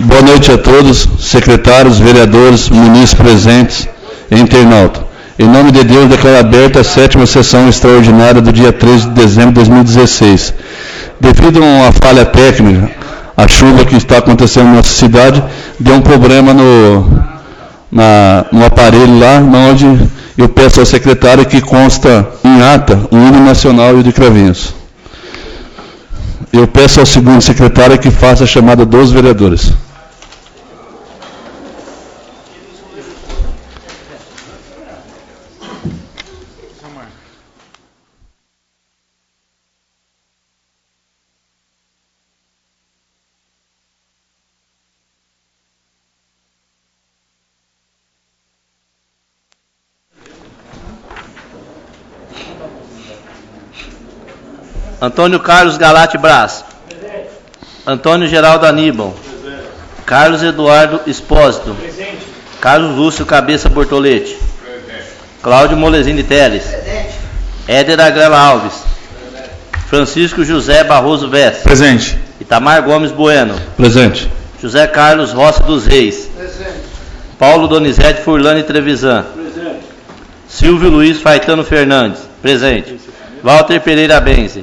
Boa noite a todos, secretários, vereadores, munícipes presentes e internautas. Em nome de Deus, declaro aberta a 7ª sessão extraordinária do dia 13 de dezembro de 2016. Devido a uma falha técnica, a chuva que está acontecendo na nossa cidade, deu um problema no aparelho lá, onde eu peço ao secretário que consta em ata o hino nacional e o de Cravinhos. Eu peço ao segundo secretário que faça a chamada dos vereadores. Antônio Carlos Galate Braz. Presente. Antônio Geraldo Aníbal. Presente. Carlos Eduardo Espósito. Presente. Carlos Lúcio Cabeça Bortoletti. Presente. Cláudio Molesini Teles. Presente. Éder Agrela Alves. Presente. Francisco José Barroso Vess. Presente. Itamar Gomes Bueno. Presente. José Carlos Rossi dos Reis. Presente. Paulo Donizete Furlani Trevisan. Presente. Silvio Luiz Faitano Fernandes. Presente. Walter Pereira Benze.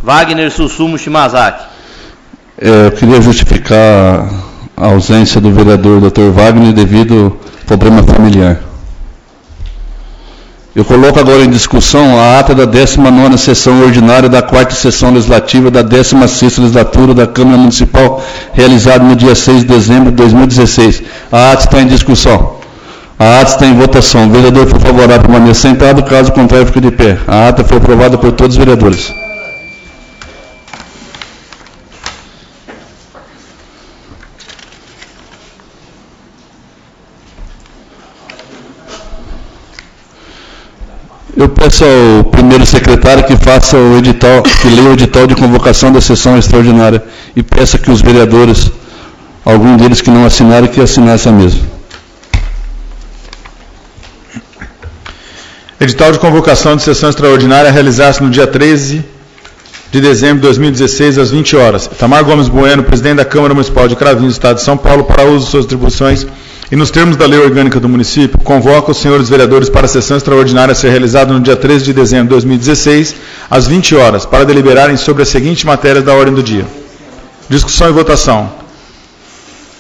Wagner Sussumo Shimazaki. Eu queria justificar a ausência do vereador Dr. Wagner devido ao problema familiar. Eu coloco agora em discussão a ata da 19ª sessão ordinária da 4ª sessão legislativa da 16ª legislatura da Câmara Municipal, realizada no dia 6 de dezembro de 2016. A ata está em discussão. A ata está em votação. O vereador for favorável, permaneça sentado, caso contrário, fique de pé. A ata foi aprovada por todos os vereadores. Eu peço ao primeiro secretário que faça o edital, que leia o edital de convocação da sessão extraordinária e peça que os vereadores, algum deles que não assinaram, que assinassem a mesma. Edital de convocação de sessão extraordinária a realizar-se no dia 13 de dezembro de 2016, às 20 horas. Itamar Gomes Bueno, presidente da Câmara Municipal de Cravinhos, Estado de São Paulo, para uso de suas atribuições e nos termos da lei orgânica do município, convoca os senhores vereadores para a sessão extraordinária a ser realizada no dia 13 de dezembro de 2016, às 20 horas, para deliberarem sobre as seguintes matérias da ordem do dia. Discussão e votação.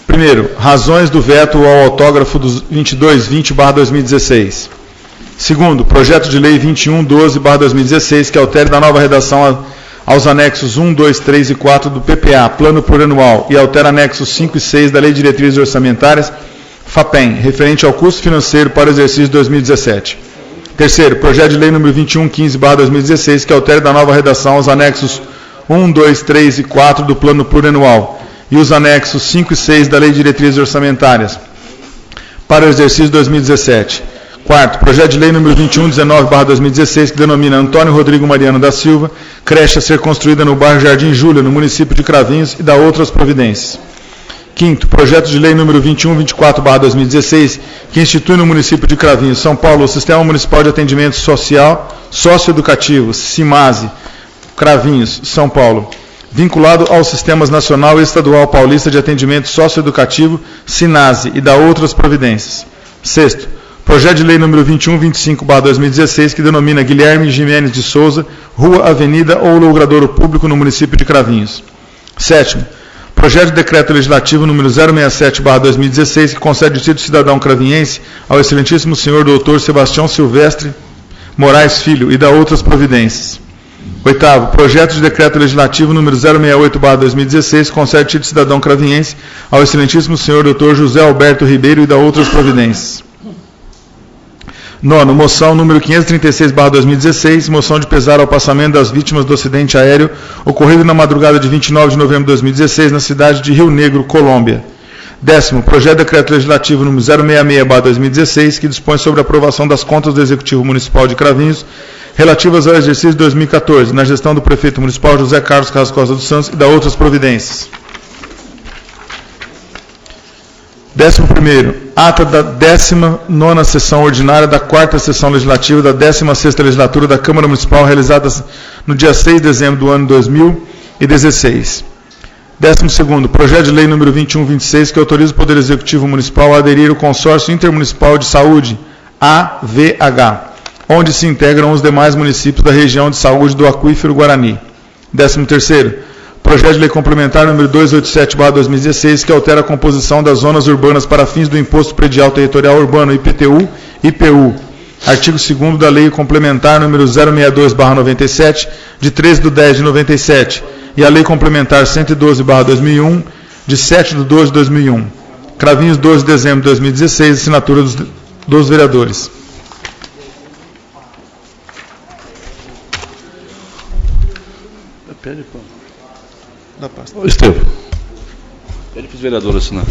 Primeiro, razões do veto ao autógrafo dos 2220/2016. Segundo, projeto de lei 2112/2016, que altere da nova redação aos anexos 1, 2, 3 e 4 do PPA, Plano Plurianual, e altera anexos 5 e 6 da Lei de Diretrizes Orçamentárias, FAPEM, referente ao custo financeiro para o exercício de 2017. Terceiro, projeto de lei número 2115/2016, que altere da nova redação aos anexos 1, 2, 3 e 4 do Plano Plurianual e os anexos 5 e 6 da Lei de Diretrizes Orçamentárias para o exercício de 2017. Quarto, projeto de lei número 2119/2016, que denomina Antônio Rodrigo Mariano da Silva, creche a ser construída no bairro Jardim Júlia, no município de Cravinhos, e dá outras providências. Quinto, projeto de lei número 2124/2016, que institui no município de Cravinhos, São Paulo, o Sistema Municipal de Atendimento Social Socioeducativo, SIMASE, Cravinhos, São Paulo, vinculado aos Sistemas Nacional e Estadual Paulista de Atendimento Socioeducativo, SINASE, e dá outras providências. Sexto, projeto de lei número 2125/2016, que denomina Guilherme Jimenez de Souza, Rua, Avenida ou Logradouro Público no município de Cravinhos. Sétimo, projeto de decreto legislativo número 067/2016, que concede o título de cidadão cravinhense ao excelentíssimo senhor doutor Sebastião Silvestre Moraes Filho, e dá outras providências. Oitavo, projeto de decreto legislativo número 068/2016, que concede o título de cidadão cravinhense ao excelentíssimo senhor doutor José Alberto Ribeiro, e dá outras providências. Nono, moção número 536/2016, moção de pesar ao passamento das vítimas do acidente aéreo ocorrido na madrugada de 29 de novembro de 2016 na cidade de Rio Negro, Colômbia. Décimo, projeto de decreto legislativo número 066/2016, que dispõe sobre a aprovação das contas do Executivo Municipal de Cravinhos relativas ao exercício de 2014, na gestão do prefeito municipal José Carlos Carrascosa dos Santos, e dá outras providências. 11º, ata da 19ª sessão ordinária da 4ª sessão legislativa da 16ª legislatura da Câmara Municipal, realizada no dia 6 de dezembro do ano 2016. 12º, projeto de lei número 2126, que autoriza o Poder Executivo Municipal a aderir ao Consórcio Intermunicipal de Saúde, AVH, onde se integram os demais municípios da região de saúde do Aquífero Guarani. 13º, projeto de lei complementar número 287/2016, que altera a composição das zonas urbanas para fins do Imposto Predial Territorial Urbano, IPTU, artigo 2º da lei complementar número 062/97, de 13/10/97, e a lei complementar 112/2001, de 7/12/2001. Cravinhos, 12 de dezembro de 2016, assinatura dos vereadores. Pede, pô. Estevam. Pede para os vereadores assinar.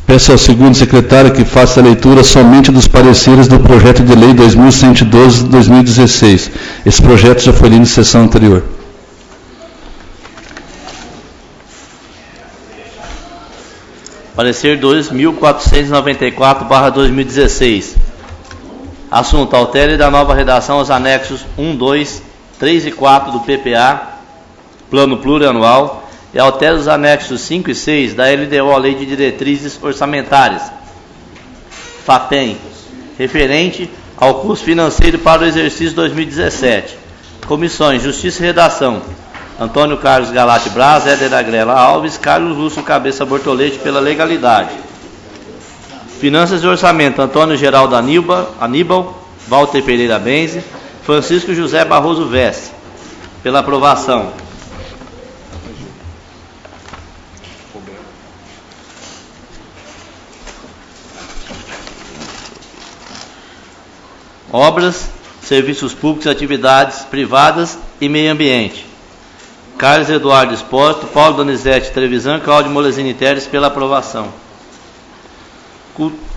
Peço ao segundo secretário que faça a leitura somente dos pareceres do projeto de lei 2112/2016. Esse projeto já foi lido em sessão anterior. Parecer 2494/2016. Assunto: altere da nova redação os anexos 1, 2, 3 e 4 do PPA, Plano Plurianual, e altere os anexos 5 e 6 da LDO, a Lei de Diretrizes Orçamentárias, FAPEM, referente ao custo financeiro para o exercício 2017. Comissões: Justiça e Redação, Antônio Carlos Galate Braz, Éder Agrela Alves, Carlos Lúcio Cabeça Bortolete, pela legalidade. Finanças e Orçamento, Antônio Geraldo Aníbal, Walter Pereira Benze, Francisco José Barroso Vesse, pela aprovação. Obras, Serviços Públicos, Atividades Privadas e Meio Ambiente. Carlos Eduardo Espósito, Paulo Donizete Trevisan, Cláudio Molesini Teres, pela aprovação.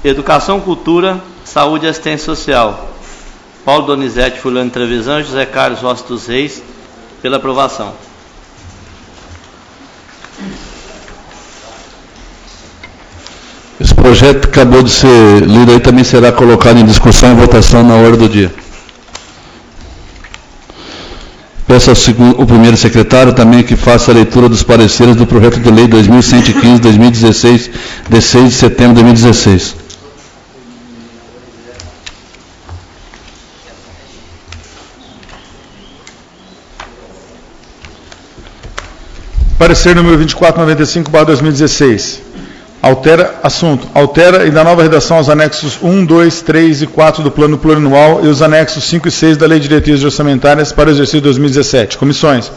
Educação, Cultura, Saúde e Assistência Social. Paulo Donizete Fulano Trevisan, José Carlos Rossi dos Reis, pela aprovação. Esse projeto acabou de ser lido aí, também será colocado em discussão e votação na hora do dia. Peço ao primeiro secretário também que faça a leitura dos pareceres do projeto de lei 2115/2016, de 6 de setembro de 2016. Parecer número 2495/2016. Altera e dá nova redação aos anexos 1, 2, 3 e 4 do Plano Plurianual e os anexos 5 e 6 da Lei de Diretrizes Orçamentárias para o exercício 2017. Comissões: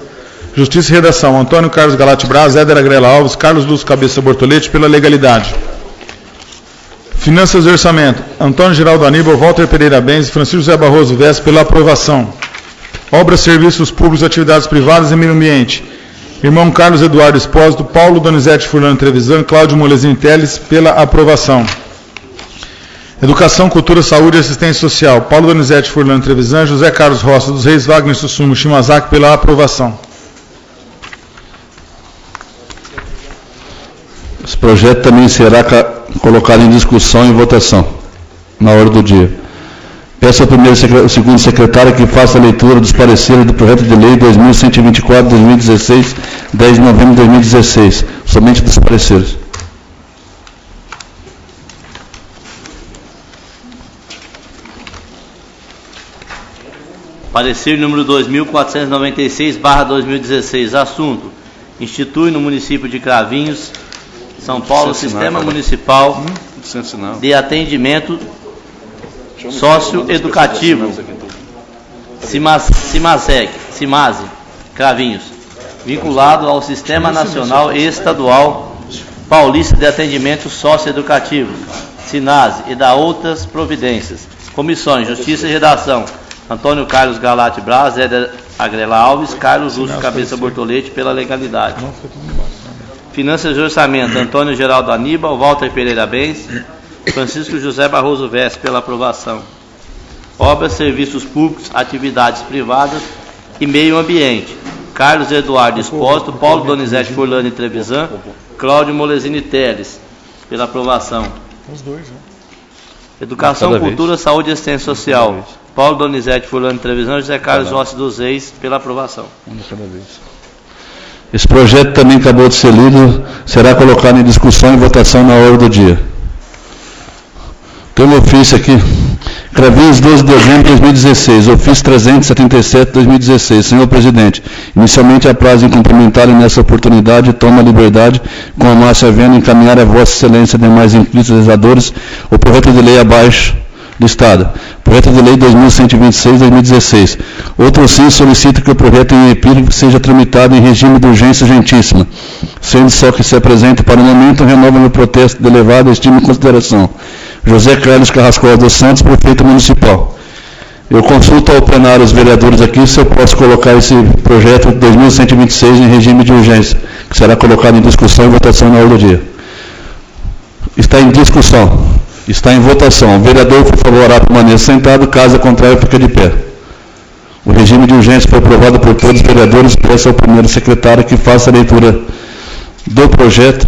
Justiça e Redação, Antônio Carlos Galate Braz, Éder Agrela Alves, Carlos Lúcio Cabeça Bortolete, pela legalidade. Finanças e Orçamento, Antônio Geraldo Aníbal, Walter Pereira Benze, Francisco José Barroso Vesse, pela aprovação. Obras, Serviços Públicos, Atividades Privadas e Meio Ambiente. Irmão Carlos Eduardo Espósito, Paulo Donizete Furlano Trevisan, Cláudio Molesini Teles, pela aprovação. Educação, Cultura, Saúde e Assistência Social, Paulo Donizete Furlano Trevisan, José Carlos Rossi dos Reis, Wagner Sussumo Shimazaki, pela aprovação. Esse projeto também será colocado em discussão e votação na hora do dia. Peço ao segundo secretário que faça a leitura dos pareceres do projeto de lei 2124/2016, 10 de novembro de 2016, somente dos pareceres. Parecer número 2496/2016, assunto: institui no município de Cravinhos, São Paulo, Sistema Municipal de Atendimento Socioeducativo, CIMASE, Cravinhos, vinculado ao Sistema Nacional e Estadual Paulista de Atendimento Socioeducativo, SINASE, e da outras providências. Comissões: Justiça e Redação, Antônio Carlos Galate Braz, Éder Agrela Alves, Carlos Lúcio Cabeça Bortolete, pela legalidade. Finanças e Orçamento, Antônio Geraldo Aníbal, Walter Pereira Benz, Francisco José Barroso Vesse, pela aprovação. Obras, Serviços Públicos, Atividades Privadas e Meio Ambiente. Carlos Eduardo Espósito, Paulo Donizete Furlani Trevisan, Cláudio Molesini Teles. Pela aprovação. Os dois, né? Educação, Cultura, Saúde e Assistência Social. Paulo Donizete Furlani Trevisan, José Carlos Rossi dos Reis. Pela aprovação. Esse projeto também acabou de ser lido, será colocado em discussão e votação na hora do dia. Tem um ofício aqui. Cravinhos, 12 de dezembro de 2016, ofício 377 de 2016. Senhor presidente, inicialmente a prazo em cumprimentar e nessa oportunidade toma a liberdade, com a Márcia Vena, encaminhar a Vossa Excelência e demais inscritos legisladores o projeto de lei abaixo listada. Projeto de lei 2126 de 2016. Outro sim solicita que o projeto em epílogo seja tramitado em regime de urgência urgentíssima, sendo só que se apresente para o momento, renova no protesto de elevada estima e consideração. José Carlos Carrascosa dos Santos, prefeito municipal. Eu consulto ao plenário os vereadores aqui se eu posso colocar esse projeto 2126 em regime de urgência, que será colocado em discussão e votação na hora do dia. Está em discussão. Está em votação. O vereador, por favorável, permaneça sentado, caso contrário, fica de pé. O regime de urgência foi aprovado por todos os vereadores. Peço ao primeiro secretário que faça a leitura do projeto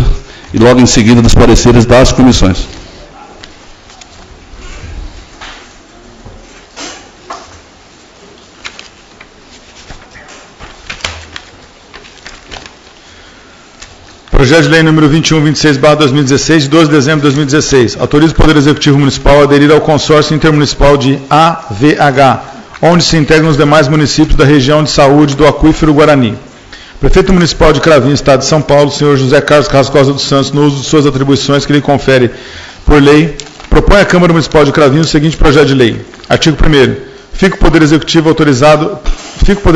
e logo em seguida dos pareceres das comissões. Projeto de lei número 2126/2016, de 12 de dezembro de 2016. Autoriza o Poder Executivo Municipal a aderir ao consórcio intermunicipal de AVH, onde se integram os demais municípios da região de saúde do Aquífero Guarani. Prefeito Municipal de Cravinhos, Estado de São Paulo, senhor José Carlos Carrascosa dos Santos, no uso de suas atribuições que lhe confere por lei, propõe à Câmara Municipal de Cravinhos o seguinte projeto de lei. Artigo 1º. Fica o Poder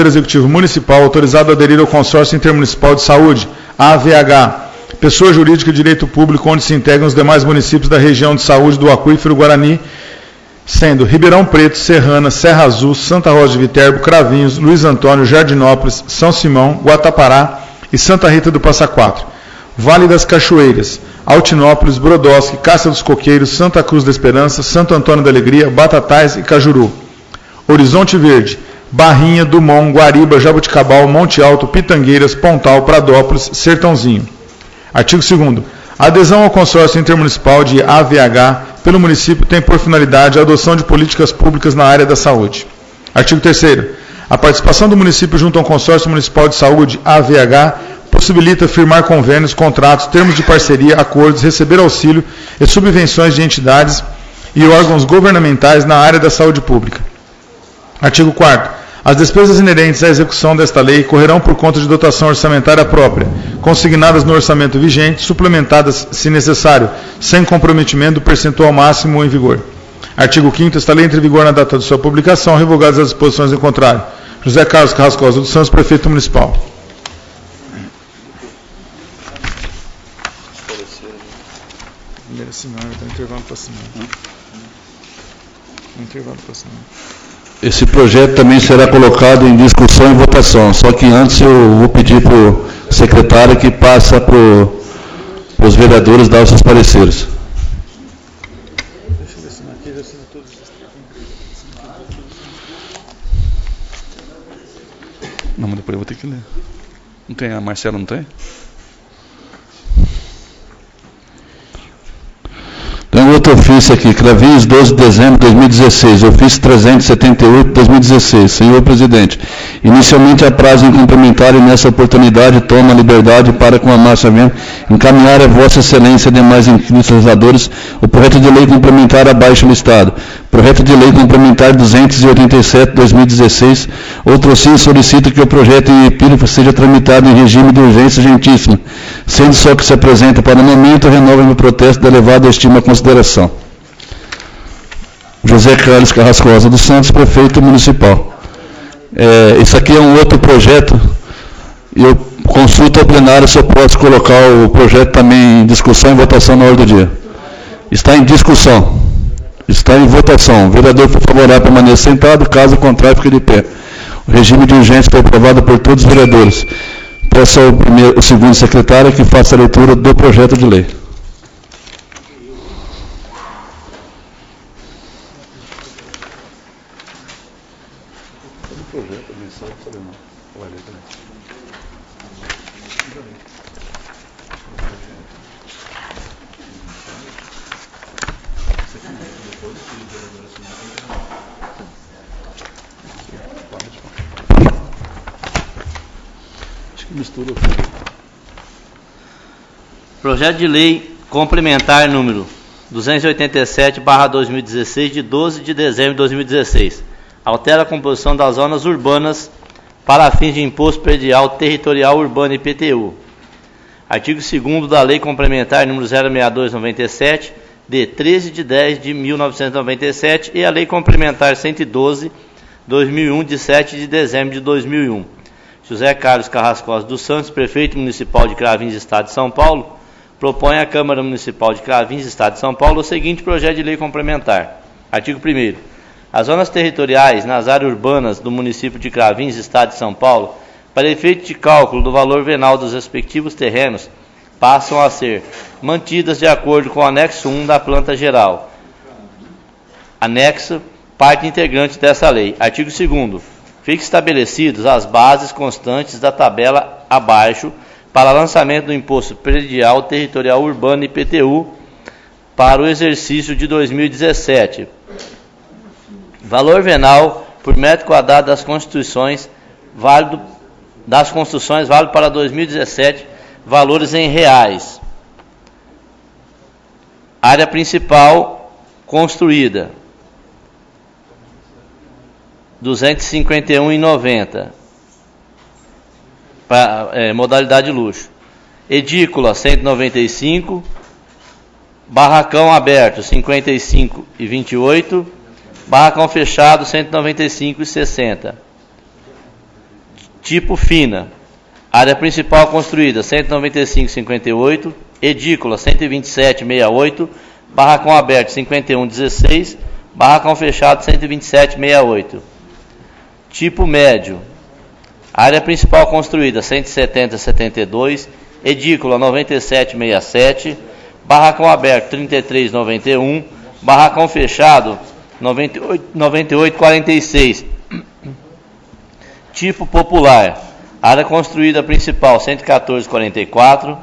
Executivo Municipal autorizado a aderir ao consórcio intermunicipal de saúde, AVH, pessoa jurídica de direito público, onde se integram os demais municípios da região de saúde do Aquífero Guarani, sendo Ribeirão Preto, Serrana, Serra Azul, Santa Rosa de Viterbo, Cravinhos, Luiz Antônio, Jardinópolis, São Simão, Guatapará e Santa Rita do Passa Quatro. Vale das Cachoeiras, Altinópolis, Brodowski, Cássia dos Coqueiros, Santa Cruz da Esperança, Santo Antônio da Alegria, Batatais e Cajuru. Horizonte Verde, Barrinha, Dumont, Guariba, Jabuticabal, Monte Alto, Pitangueiras, Pontal, Pradópolis, Sertãozinho. Artigo 2º. A adesão ao consórcio intermunicipal de AVH pelo município tem por finalidade a adoção de políticas públicas na área da saúde. Artigo 3º. A participação do município junto ao consórcio municipal de saúde, AVH, possibilita firmar convênios, contratos, termos de parceria, acordos, receber auxílio e subvenções de entidades e órgãos governamentais na área da saúde pública. Artigo 4º. As despesas inerentes à execução desta lei correrão por conta de dotação orçamentária própria, consignadas no orçamento vigente, suplementadas, se necessário, sem comprometimento do percentual máximo em vigor. Artigo 5º. Esta lei entra em vigor na data de sua publicação, revogadas as disposições em contrário. José Carlos Carrascosa dos Santos, prefeito municipal. Esse projeto também será colocado em discussão e votação, só que antes eu vou pedir para o secretário que passa para os vereadores dar os seus pareceres. Não, mas depois eu vou ter que ler. Não tem? A Marcela não tem? Tem outro ofício aqui, Cravinhos, 12 de dezembro de 2016, ofício 378 de 2016. Senhor presidente, inicialmente a prazo em cumprimentar e nessa oportunidade toma a liberdade para, com a Márcia Vena, encaminhar a Vossa Excelência e demais inscritos legisladores o projeto de lei complementar abaixo listado. Projeto de lei complementar 287 de 2016. Outro sim solicita que o projeto em epílogo seja tramitado em regime de urgência urgentíssima, sendo só que se apresenta para o momento, renova no protesto da elevada estima e consideração. José Carlos Carrascosa dos Santos, prefeito municipal. Isso aqui é um outro projeto, e eu consulto ao plenário se eu posso colocar o projeto também em discussão e votação na hora do dia. Está em discussão. Está em votação. O vereador, por favorável, permaneça sentado, caso contrário, fique de pé. O regime de urgência foi aprovado por todos os vereadores. Peço ao segundo secretário que faça a leitura do projeto de lei. Projeto de Lei Complementar número 287/2016, de 12 de dezembro de 2016. Altera a composição das zonas urbanas para fins de imposto predial territorial urbano IPTU. Artigo 2º da Lei Complementar número 062/97, de 13 de 10 de 1997, e a Lei Complementar 112/2001, de 7 de dezembro de 2001. José Carlos Carrascosa dos Santos, prefeito municipal de Cravins, Estado de São Paulo, propõe à Câmara Municipal de Cravins, Estado de São Paulo, o seguinte projeto de lei complementar. Artigo 1º. As zonas territoriais nas áreas urbanas do município de Cravins, Estado de São Paulo, para efeito de cálculo do valor venal dos respectivos terrenos, passam a ser mantidas de acordo com o anexo 1 da planta geral. Anexo, parte integrante dessa lei. Artigo 2º. Fiquem estabelecidos as bases constantes da tabela abaixo para lançamento do Imposto Predial Territorial Urbano IPTU para o exercício de 2017. Valor venal por metro quadrado das construções válido para 2017, valores em reais. Área principal construída 251,90. Modalidade luxo. Edícula 195, barracão aberto 55,28, barracão fechado 195,60. Tipo fina. Área principal construída 195,58, edícula 127,68, barracão aberto 51,16, barracão fechado 127,68. Tipo médio. Área principal construída 170,72, edícula 97,67, barracão aberto 33,91, barracão fechado 98,46. Tipo popular. Área construída principal 114,44,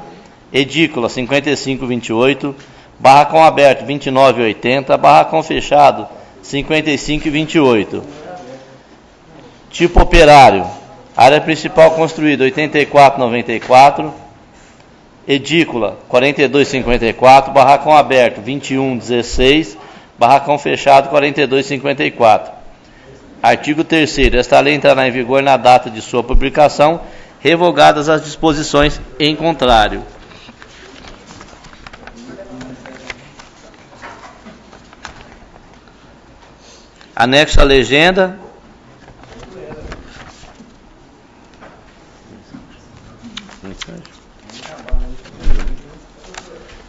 edícula 55,28, barracão aberto 29,80, barracão fechado 55,28. Tipo operário. Área principal construída 84,94, edícula 42,54, barracão aberto 21,16, barracão fechado 42,54. Artigo 3º. Esta lei entrará em vigor na data de sua publicação, revogadas as disposições em contrário. Anexo à legenda.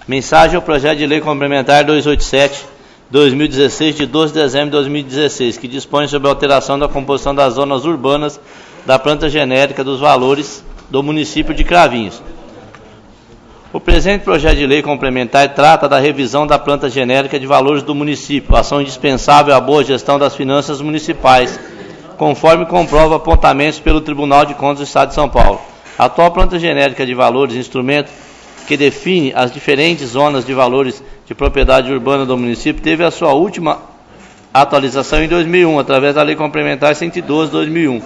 Mensagem ao projeto de lei complementar 287/2016, de 12 de dezembro de 2016, que dispõe sobre a alteração da composição das zonas urbanas da planta genérica dos valores do município de Cravinhos. O presente projeto de lei complementar trata da revisão da planta genérica de valores do município, ação indispensável à boa gestão das finanças municipais, conforme comprova apontamentos pelo Tribunal de Contas do Estado de São Paulo. A atual planta genérica de valores, instrumento que define as diferentes zonas de valores de propriedade urbana do município, teve a sua última atualização em 2001, através da Lei Complementar 112/2001,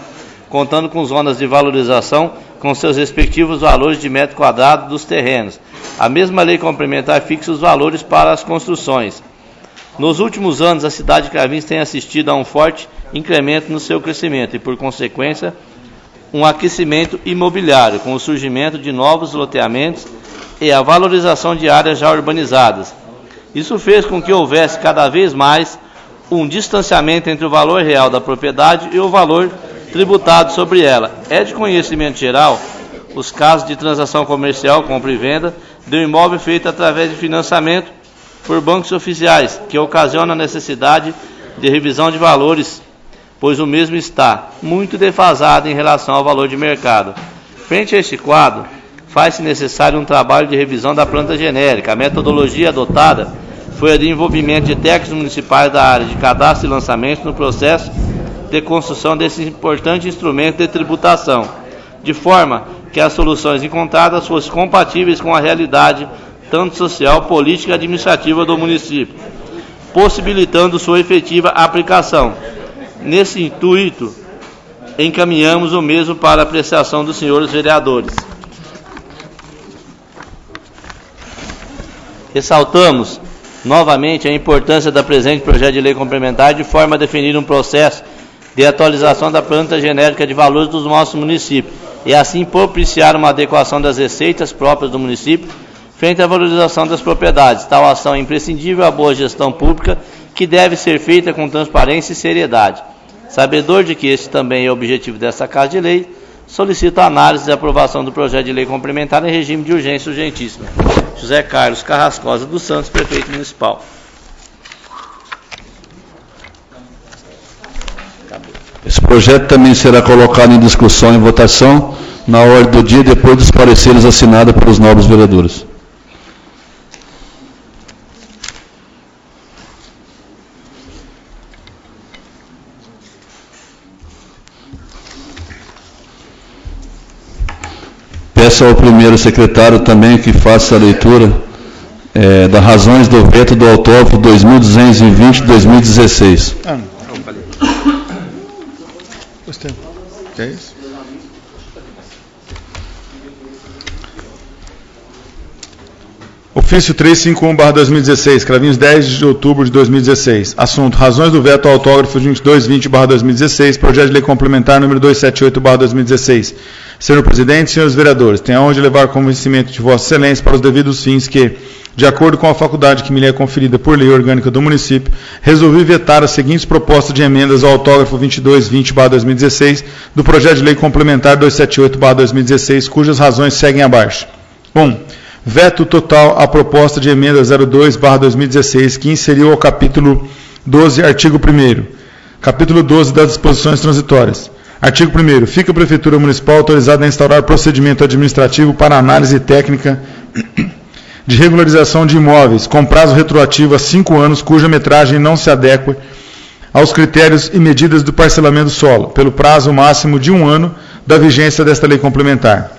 contando com zonas de valorização com seus respectivos valores de metro quadrado dos terrenos. A mesma Lei Complementar fixa os valores para as construções. Nos últimos anos, a cidade de Cravins tem assistido a um forte incremento no seu crescimento e, por consequência, um aquecimento imobiliário, com o surgimento de novos loteamentos e a valorização de áreas já urbanizadas. Isso fez com que houvesse cada vez mais um distanciamento entre o valor real da propriedade e o valor tributado sobre ela. É de conhecimento geral os casos de transação comercial, compra e venda, de um imóvel feito através de financiamento por bancos oficiais, que ocasiona a necessidade de revisão de valores, pois o mesmo está muito defasado em relação ao valor de mercado. Frente a este quadro, faz-se necessário um trabalho de revisão da planta genérica. A metodologia adotada foi a de envolvimento de técnicos municipais da área de cadastro e lançamento no processo de construção desse importante instrumento de tributação, de forma que as soluções encontradas fossem compatíveis com a realidade tanto social, política e administrativa do município, possibilitando sua efetiva aplicação. Nesse intuito, encaminhamos o mesmo para a apreciação dos senhores vereadores. Ressaltamos novamente a importância da presente projeto de lei complementar de forma a definir um processo de atualização da planta genérica de valores dos nossos municípios e assim propiciar uma adequação das receitas próprias do município frente à valorização das propriedades. Tal ação é imprescindível à boa gestão pública que deve ser feita com transparência e seriedade. Sabedor de que este também é o objetivo dessa Casa de Lei, solicito a análise e aprovação do projeto de lei complementar em regime de urgência urgentíssima. José Carlos Carrascosa dos Santos, Prefeito Municipal. Esse projeto também será colocado em discussão e votação na ordem do dia, depois dos pareceres assinados pelos nobres vereadores. Peço ao primeiro secretário também que faça a leitura das razões do veto do autógrafo 2220-2016. Que é isso? Ofício 351/2016, Cravinhos, 10 de outubro de 2016. Assunto: razões do veto ao autógrafo 2220/2016, projeto de lei complementar número 278/2016. Senhor Presidente, senhores vereadores, tenho a honra de levar convencimento de Vossa Excelência para os devidos fins que, de acordo com a faculdade que me é conferida por lei orgânica do município, resolvi vetar as seguintes propostas de emendas ao autógrafo 2220/2016 do projeto de lei complementar 278/2016, cujas razões seguem abaixo. 1. Veto total à proposta de emenda 02/2016, que inseriu ao capítulo 12, artigo 1º. Capítulo 12 das disposições transitórias. Artigo 1º. Fica a Prefeitura Municipal autorizada a instaurar procedimento administrativo para análise técnica de regularização de imóveis, com prazo retroativo a 5 anos, cuja metragem não se adequa aos critérios e medidas do parcelamento do solo, pelo prazo máximo de 1 ano da vigência desta lei complementar.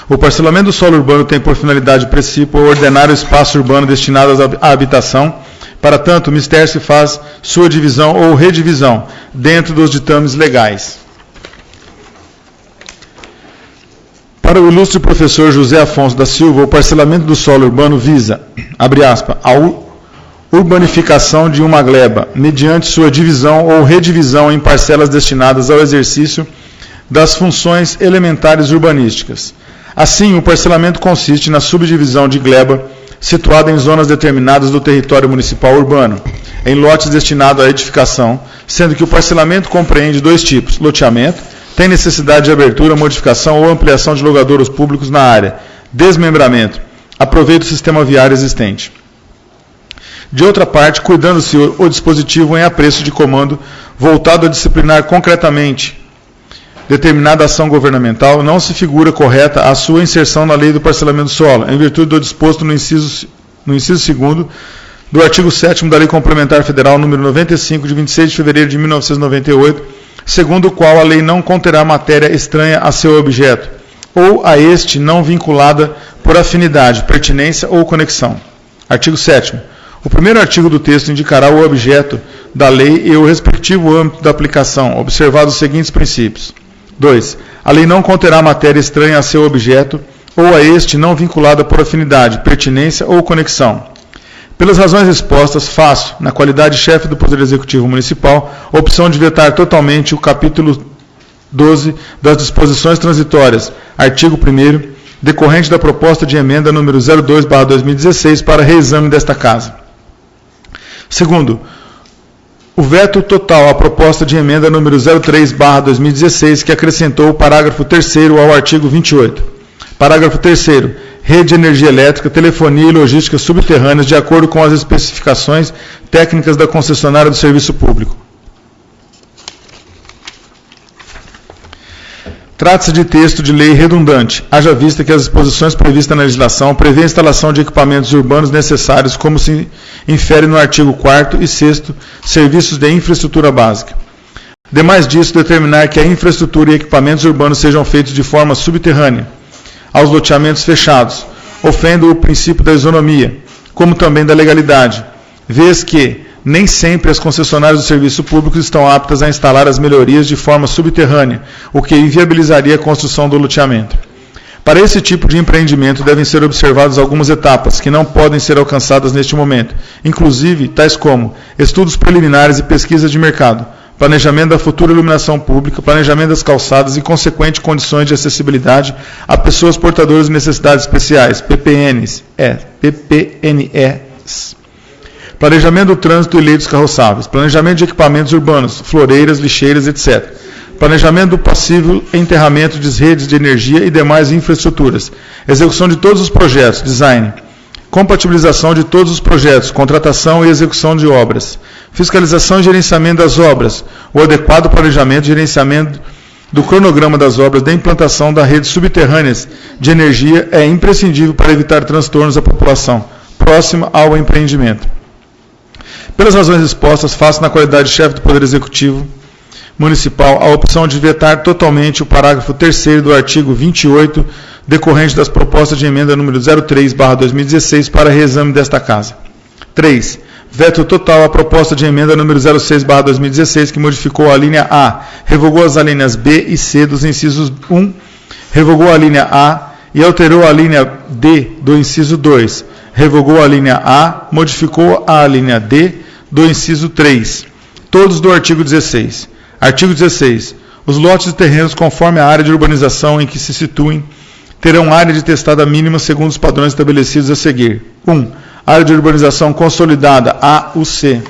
O parcelamento do solo urbano tem por finalidade precípua ordenar o espaço urbano destinado à habitação. Para tanto, o Ministério se faz sua divisão ou redivisão dentro dos ditames legais. Para o ilustre professor José Afonso da Silva, o parcelamento do solo urbano visa, abre aspas, a urbanificação de uma gleba, mediante sua divisão ou redivisão em parcelas destinadas ao exercício das funções elementares urbanísticas. Assim, o parcelamento consiste na subdivisão de gleba situada em zonas determinadas do território municipal urbano, em lotes destinados à edificação, sendo que o parcelamento compreende 2 tipos: loteamento, tem necessidade de abertura, modificação ou ampliação de logradouros públicos na área; desmembramento, aproveito do sistema viário existente. De outra parte, cuidando-se o dispositivo em apreço de comando voltado a disciplinar concretamente determinada ação governamental, não se figura correta a sua inserção na lei do parcelamento do solo, em virtude do disposto no inciso 2º do artigo 7º da Lei Complementar Federal número 95, de 26 de fevereiro de 1998, segundo o qual a lei não conterá matéria estranha a seu objeto, ou a este não vinculada por afinidade, pertinência ou conexão. Artigo 7º. O primeiro artigo do texto indicará o objeto da lei e o respectivo âmbito da aplicação, observados os seguintes princípios. 2. A lei não conterá matéria estranha a seu objeto ou a este não vinculada por afinidade, pertinência ou conexão. Pelas razões expostas, faço, na qualidade de chefe do Poder Executivo Municipal, opção de vetar totalmente o capítulo 12 das disposições transitórias, artigo 1º, decorrente da proposta de emenda número 02/2016 para reexame desta Casa. Segundo, o veto total à proposta de emenda número 03/2016, que acrescentou o parágrafo 3º ao artigo 28. Parágrafo 3º. Rede de energia elétrica, telefonia e logística subterrâneas de acordo com as especificações técnicas da concessionária do serviço público. Trata-se de texto de lei redundante, haja vista que as disposições previstas na legislação prevê a instalação de equipamentos urbanos necessários, como se infere no artigo 4º e 6º, serviços de infraestrutura básica. Demais disso, determinar que a infraestrutura e equipamentos urbanos sejam feitos de forma subterrânea aos loteamentos fechados, ofende o princípio da isonomia, como também da legalidade, vez que nem sempre as concessionárias do serviço público estão aptas a instalar as melhorias de forma subterrânea, o que inviabilizaria a construção do loteamento. Para esse tipo de empreendimento devem ser observadas algumas etapas que não podem ser alcançadas neste momento, inclusive tais como estudos preliminares e pesquisa de mercado, planejamento da futura iluminação pública, planejamento das calçadas e consequente condições de acessibilidade a pessoas portadoras de necessidades especiais, PPNs, planejamento do trânsito e leitos carroçáveis, planejamento de equipamentos urbanos, floreiras, lixeiras, etc. Planejamento do possível enterramento de redes de energia e demais infraestruturas, execução de todos os projetos, design, compatibilização de todos os projetos, contratação e execução de obras, fiscalização e gerenciamento das obras, o adequado planejamento e gerenciamento do cronograma das obras da implantação da rede subterrâneas de energia é imprescindível para evitar transtornos à população próxima ao empreendimento. Pelas razões expostas, faço na qualidade de chefe do Poder Executivo Municipal a opção de vetar totalmente o parágrafo 3º do artigo 28, decorrente das propostas de emenda número 03/2016 para reexame desta Casa. 3. Veto total a proposta de emenda número 06/2016, que modificou a linha A, revogou as alíneas B e C dos incisos 1, revogou a linha A e alterou a linha D do inciso 2, revogou a linha A, modificou a linha D do inciso 3, todos do artigo 16. Artigo 16. Os lotes de terrenos conforme a área de urbanização em que se situem terão área de testada mínima segundo os padrões estabelecidos a seguir. 1. Área de urbanização consolidada, AUC.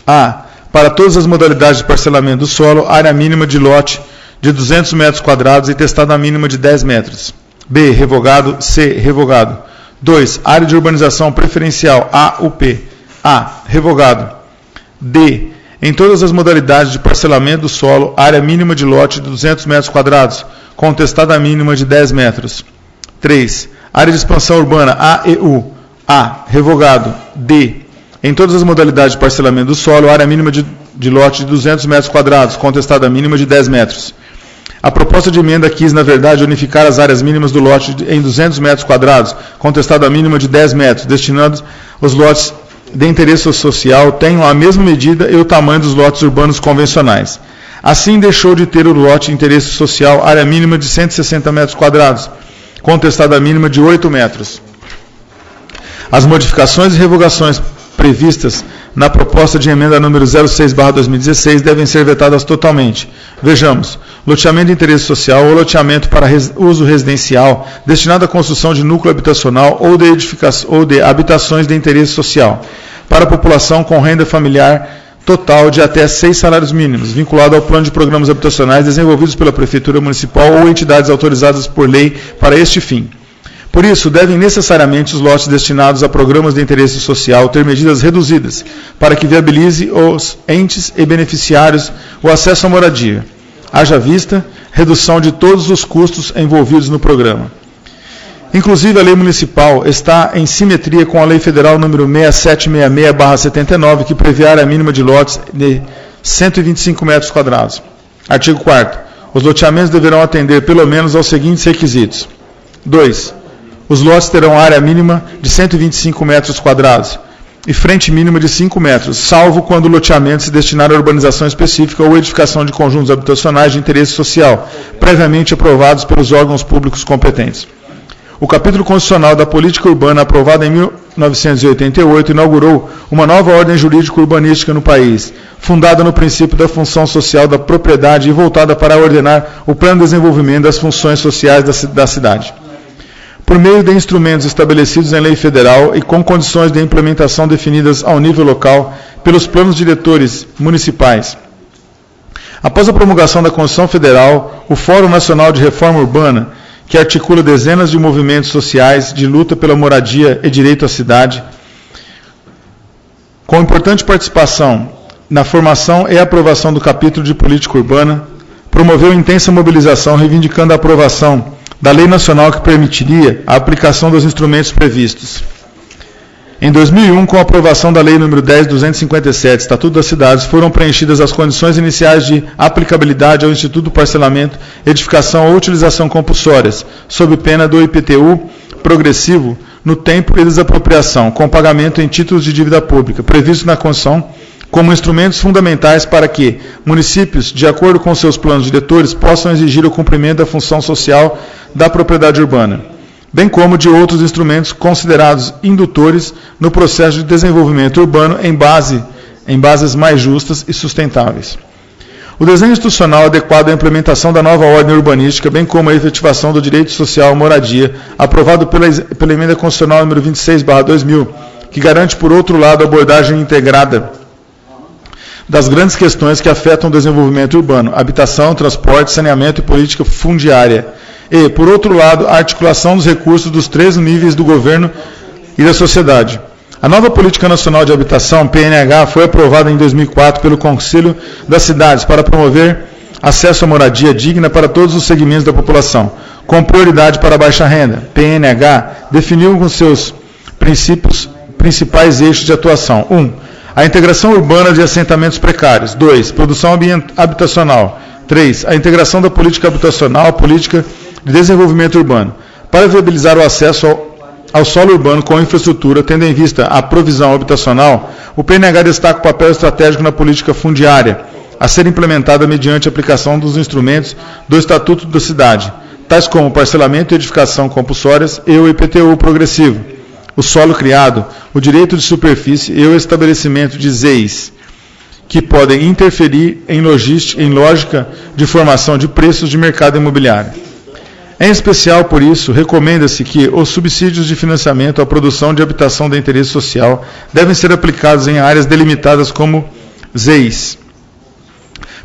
A. Para todas as modalidades de parcelamento do solo, área mínima de lote de 200 metros quadrados e testada mínima de 10 metros. B. Revogado. C. Revogado. 2. Área de urbanização preferencial, AUP. A. Revogado. D. Em todas as modalidades de parcelamento do solo, área mínima de lote de 200 metros quadrados, com testada mínima de 10 metros. 3. Área de expansão urbana, AEU. A. Revogado. D. Em todas as modalidades de parcelamento do solo, área mínima de lote de 200 metros quadrados, com testada mínima de 10 metros. A proposta de emenda quis, na verdade, unificar as áreas mínimas do lote em 200 metros quadrados, com testada mínima de 10 metros, destinando os lotes de interesse social tenham a mesma medida e o tamanho dos lotes urbanos convencionais. Assim, deixou de ter o lote de interesse social área mínima de 160 metros quadrados, com testada mínima de 8 metros. As modificações e revogações previstas na proposta de emenda número 06/2016 devem ser vetadas totalmente. Vejamos: loteamento de interesse social ou loteamento para uso residencial destinado à construção de núcleo habitacional ou de habitações de interesse social para a população com renda familiar total de até 6 salários mínimos, vinculado ao plano de programas habitacionais desenvolvidos pela Prefeitura Municipal ou entidades autorizadas por lei para este fim. Por isso, devem necessariamente os lotes destinados a programas de interesse social ter medidas reduzidas, para que viabilize os entes e beneficiários o acesso à moradia. Haja vista redução de todos os custos envolvidos no programa. Inclusive, a lei municipal está em simetria com a lei federal número 6766/79, que prevê a área mínima de lotes de 125 metros quadrados. Artigo 4º. Os loteamentos deverão atender pelo menos aos seguintes requisitos. 2. Os lotes terão área mínima de 125 metros quadrados e frente mínima de 5 metros, salvo quando o loteamento se destinar a urbanização específica ou edificação de conjuntos habitacionais de interesse social, previamente aprovados pelos órgãos públicos competentes. O capítulo constitucional da política urbana, aprovado em 1988, inaugurou uma nova ordem jurídico-urbanística no país, fundada no princípio da função social da propriedade e voltada para ordenar o plano de desenvolvimento das funções sociais da cidade. Por meio de instrumentos estabelecidos em lei federal e com condições de implementação definidas ao nível local pelos planos diretores municipais. Após a promulgação da Constituição Federal, o Fórum Nacional de Reforma Urbana, que articula dezenas de movimentos sociais de luta pela moradia e direito à cidade, com importante participação na formação e aprovação do capítulo de política urbana, promoveu intensa mobilização reivindicando a aprovação da lei nacional que permitiria a aplicação dos instrumentos previstos. Em 2001, com a aprovação da Lei nº 10.257, Estatuto das Cidades, foram preenchidas as condições iniciais de aplicabilidade ao Instituto do Parcelamento, Edificação ou Utilização Compulsórias, sob pena do IPTU progressivo no tempo e desapropriação, com pagamento em títulos de dívida pública, previsto na Constituição, como instrumentos fundamentais para que municípios, de acordo com seus planos diretores, possam exigir o cumprimento da função social da propriedade urbana, bem como de outros instrumentos considerados indutores no processo de desenvolvimento urbano em bases mais justas e sustentáveis. O desenho institucional adequado à implementação da nova ordem urbanística, bem como a efetivação do direito social à moradia, aprovado pela Emenda Constitucional número 26/2000, que garante, por outro lado, a abordagem integrada das grandes questões que afetam o desenvolvimento urbano, habitação, transporte, saneamento e política fundiária. E, por outro lado, a articulação dos recursos dos três níveis do governo e da sociedade. A nova Política Nacional de Habitação, PNH, foi aprovada em 2004 pelo Conselho das Cidades para promover acesso à moradia digna para todos os segmentos da população, com prioridade para a baixa renda. PNH definiu com seus principais eixos de atuação. 1. A integração urbana de assentamentos precários. 2. Produção habitacional. 3. A integração da política habitacional à política de desenvolvimento urbano. Para viabilizar o acesso ao solo urbano com infraestrutura, tendo em vista a provisão habitacional, o PNH destaca o papel estratégico na política fundiária, a ser implementada mediante a aplicação dos instrumentos do Estatuto da Cidade, tais como parcelamento e edificação compulsórias e o IPTU progressivo, o solo criado, o direito de superfície e o estabelecimento de ZEIs, que podem interferir em lógica de formação de preços de mercado imobiliário. Em especial, por isso, recomenda-se que os subsídios de financiamento à produção de habitação de interesse social devem ser aplicados em áreas delimitadas como ZEIs,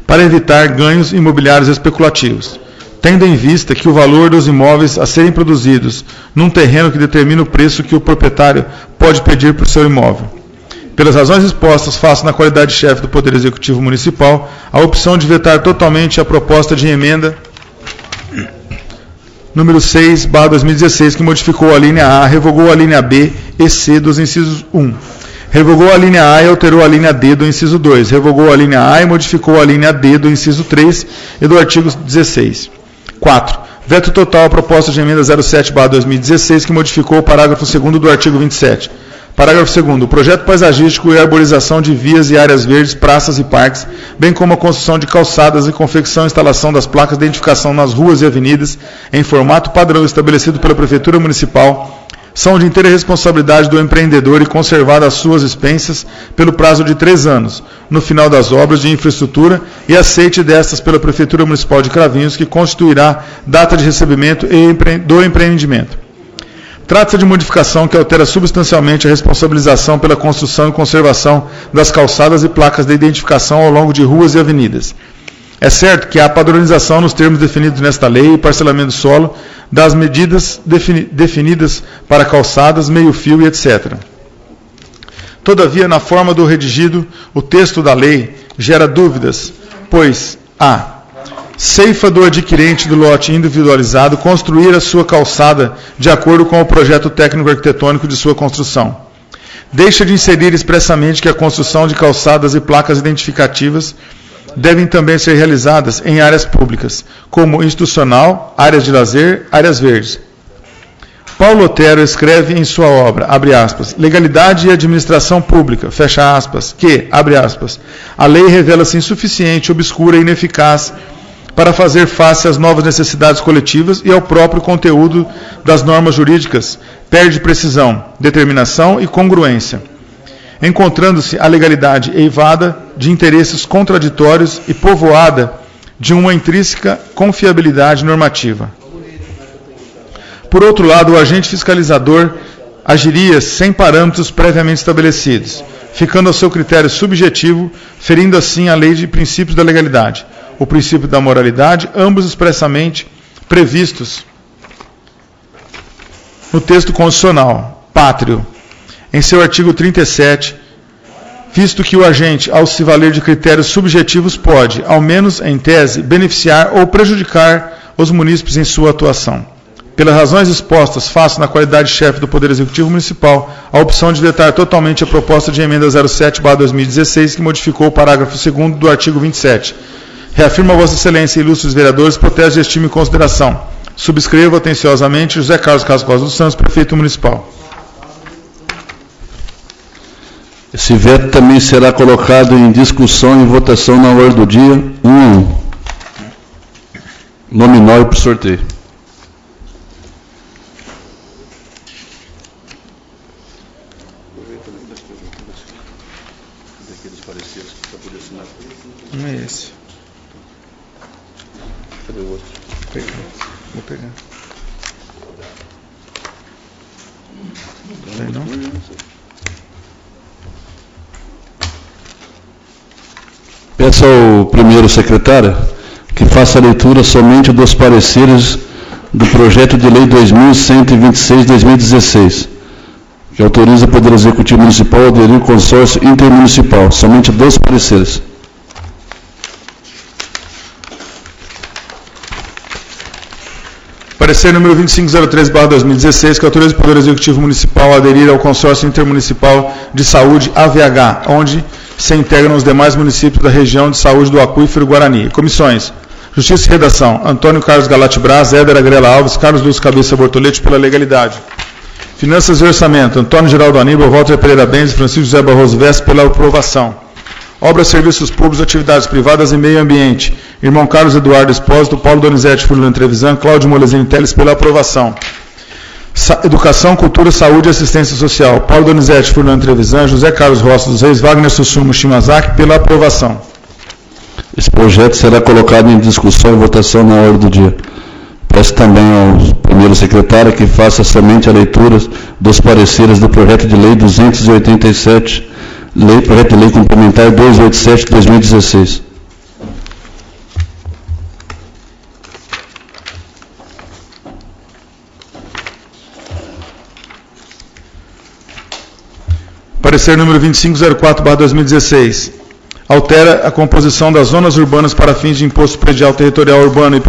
para evitar ganhos imobiliários especulativos, tendo em vista que o valor dos imóveis a serem produzidos num terreno que determina o preço que o proprietário pode pedir por seu imóvel. Pelas razões expostas, faço na qualidade de chefe do Poder Executivo Municipal a opção de vetar totalmente a proposta de emenda número 6/2016, que modificou a linha A, revogou a linha B e C dos incisos 1. Revogou a linha A e alterou a linha D do inciso 2. Revogou a linha A e modificou a linha D do inciso 3 e do artigo 16. 4. Veto total à proposta de emenda 07/2016, que modificou o parágrafo 2º do artigo 27. Parágrafo 2º. O projeto paisagístico e arborização de vias e áreas verdes, praças e parques, bem como a construção de calçadas e confecção e instalação das placas de identificação nas ruas e avenidas, em formato padrão estabelecido pela Prefeitura Municipal, são de inteira responsabilidade do empreendedor e conservadas às suas expensas pelo prazo de 3 anos, no final das obras de infraestrutura e aceite destas pela Prefeitura Municipal de Cravinhos, que constituirá data de recebimento do empreendimento. Trata-se de modificação que altera substancialmente a responsabilização pela construção e conservação das calçadas e placas de identificação ao longo de ruas e avenidas. É certo que há padronização nos termos definidos nesta lei e parcelamento do solo, das medidas definidas para calçadas, meio-fio e etc. Todavia, na forma do redigido, o texto da lei gera dúvidas, pois a ceifa do adquirente do lote individualizado construir a sua calçada de acordo com o projeto técnico-arquitetônico de sua construção. Deixa de inserir expressamente que a construção de calçadas e placas identificativas devem também ser realizadas em áreas públicas, como institucional, áreas de lazer, áreas verdes. Paulo Otero escreve em sua obra, abre aspas, Legalidade e Administração Pública, fecha aspas, que, abre aspas, a lei revela-se insuficiente, obscura e ineficaz para fazer face às novas necessidades coletivas e ao próprio conteúdo das normas jurídicas, perde precisão, determinação e congruência, encontrando-se a legalidade eivada de interesses contraditórios e povoada de uma intrínseca confiabilidade normativa. Por outro lado, o agente fiscalizador agiria sem parâmetros previamente estabelecidos, ficando ao seu critério subjetivo, ferindo assim a lei de princípios da legalidade, o princípio da moralidade, ambos expressamente previstos no texto constitucional, pátrio, em seu artigo 37, visto que o agente, ao se valer de critérios subjetivos, pode, ao menos em tese, beneficiar ou prejudicar os munícipes em sua atuação. Pelas razões expostas, faço, na qualidade de chefe do Poder Executivo Municipal, a opção de vetar totalmente a proposta de emenda 07/2016, que modificou o parágrafo 2º do artigo 27. Reafirmo a Vossa Excelência e ilustres vereadores, protesto de estima e consideração. Subscrevo atenciosamente José Carlos Casas Costa dos Santos, Prefeito Municipal. Esse veto também será colocado em discussão e votação na ordem do dia 1. Nominal e por sorteio. Não é esse. Cadê o outro? Vou pegar. Tem não? Peço ao primeiro secretário que faça a leitura somente dos pareceres do projeto de lei 2126/2016, que autoriza o Poder Executivo Municipal a aderir ao consórcio intermunicipal. Somente 2 pareceres. Parecer número 2503/2016, que autoriza o Poder Executivo Municipal a aderir ao consórcio intermunicipal de saúde AVH, onde se integram os demais municípios da região de saúde do Aquífero Guarani. Comissões: Justiça e Redação, Antônio Carlos Galati Braz, Éder Agrela Alves, Carlos Lúcio Cabeça Bortolete, pela legalidade. Finanças e Orçamento, Antônio Geraldo Aníbal, Walter Pereira Benz e Francisco José Barroso Veste, pela aprovação. Obras, Serviços Públicos, Atividades Privadas e Meio Ambiente, Irmão Carlos Eduardo Espósito, Paulo Donizete Furlan Trevisan, Cláudio Molezini Teles, pela aprovação. Educação, Cultura, Saúde e Assistência Social, Paulo Donizete Furlan Trevisan, José Carlos Rossi dos Reis, Wagner Sussumo Shimazaki, pela aprovação. Esse projeto será colocado em discussão e votação na ordem do dia. Peço também ao primeiro secretário que faça somente a leitura dos pareceres do projeto de lei 287, projeto de lei complementar 287/2016. Parecer número 2504/2016. Altera a composição das zonas urbanas para fins de Imposto Predial Territorial Urbano,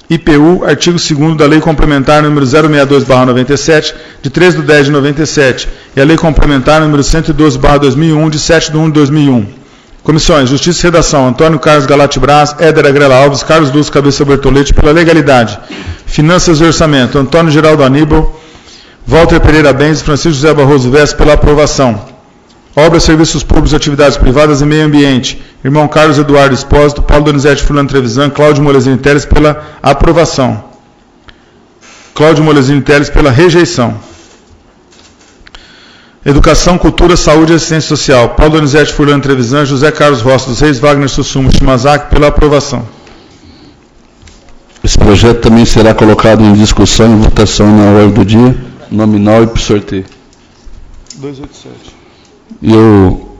IPU, artigo 2º da Lei Complementar número 062/97, de 3/10/97, e a Lei Complementar número 112/2001, de 7/1/2001. Comissões: Justiça e Redação, Antônio Carlos Galati Braz, Éder Agrela Alves, Carlos Lúcio Cabeça Bertolete, pela legalidade. Finanças e Orçamento, Antônio Geraldo Aníbal, Walter Pereira Benz e Francisco José Barroso Veste, pela aprovação. Obras, Serviços Públicos, Atividades Privadas e Meio Ambiente, Irmão Carlos Eduardo Espósito, Paulo Donizete Furlan Trevisan, Cláudio Molezini Teles, pela aprovação. Cláudio Molezini Teles, pela rejeição. Educação, Cultura, Saúde e Assistência Social, Paulo Donizete Furlan Trevisan, José Carlos Rossi dos Reis, Wagner Sussumo Shimazaki, pela aprovação. Esse projeto também será colocado em discussão e votação na ordem do dia, nominal e por sorteio. 287. E eu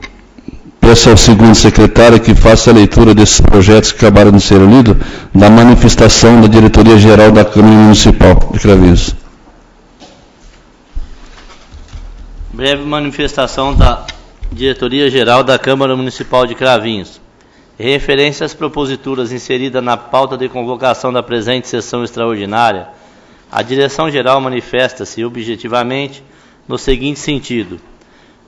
peço ao segundo secretário que faça a leitura desses projetos que acabaram de ser lidos, da manifestação da Diretoria-Geral da Câmara Municipal de Cravinhos. Breve manifestação da Diretoria-Geral da Câmara Municipal de Cravinhos. Em referência às proposituras inseridas na pauta de convocação da presente sessão extraordinária, a Direção-Geral manifesta-se objetivamente no seguinte sentido: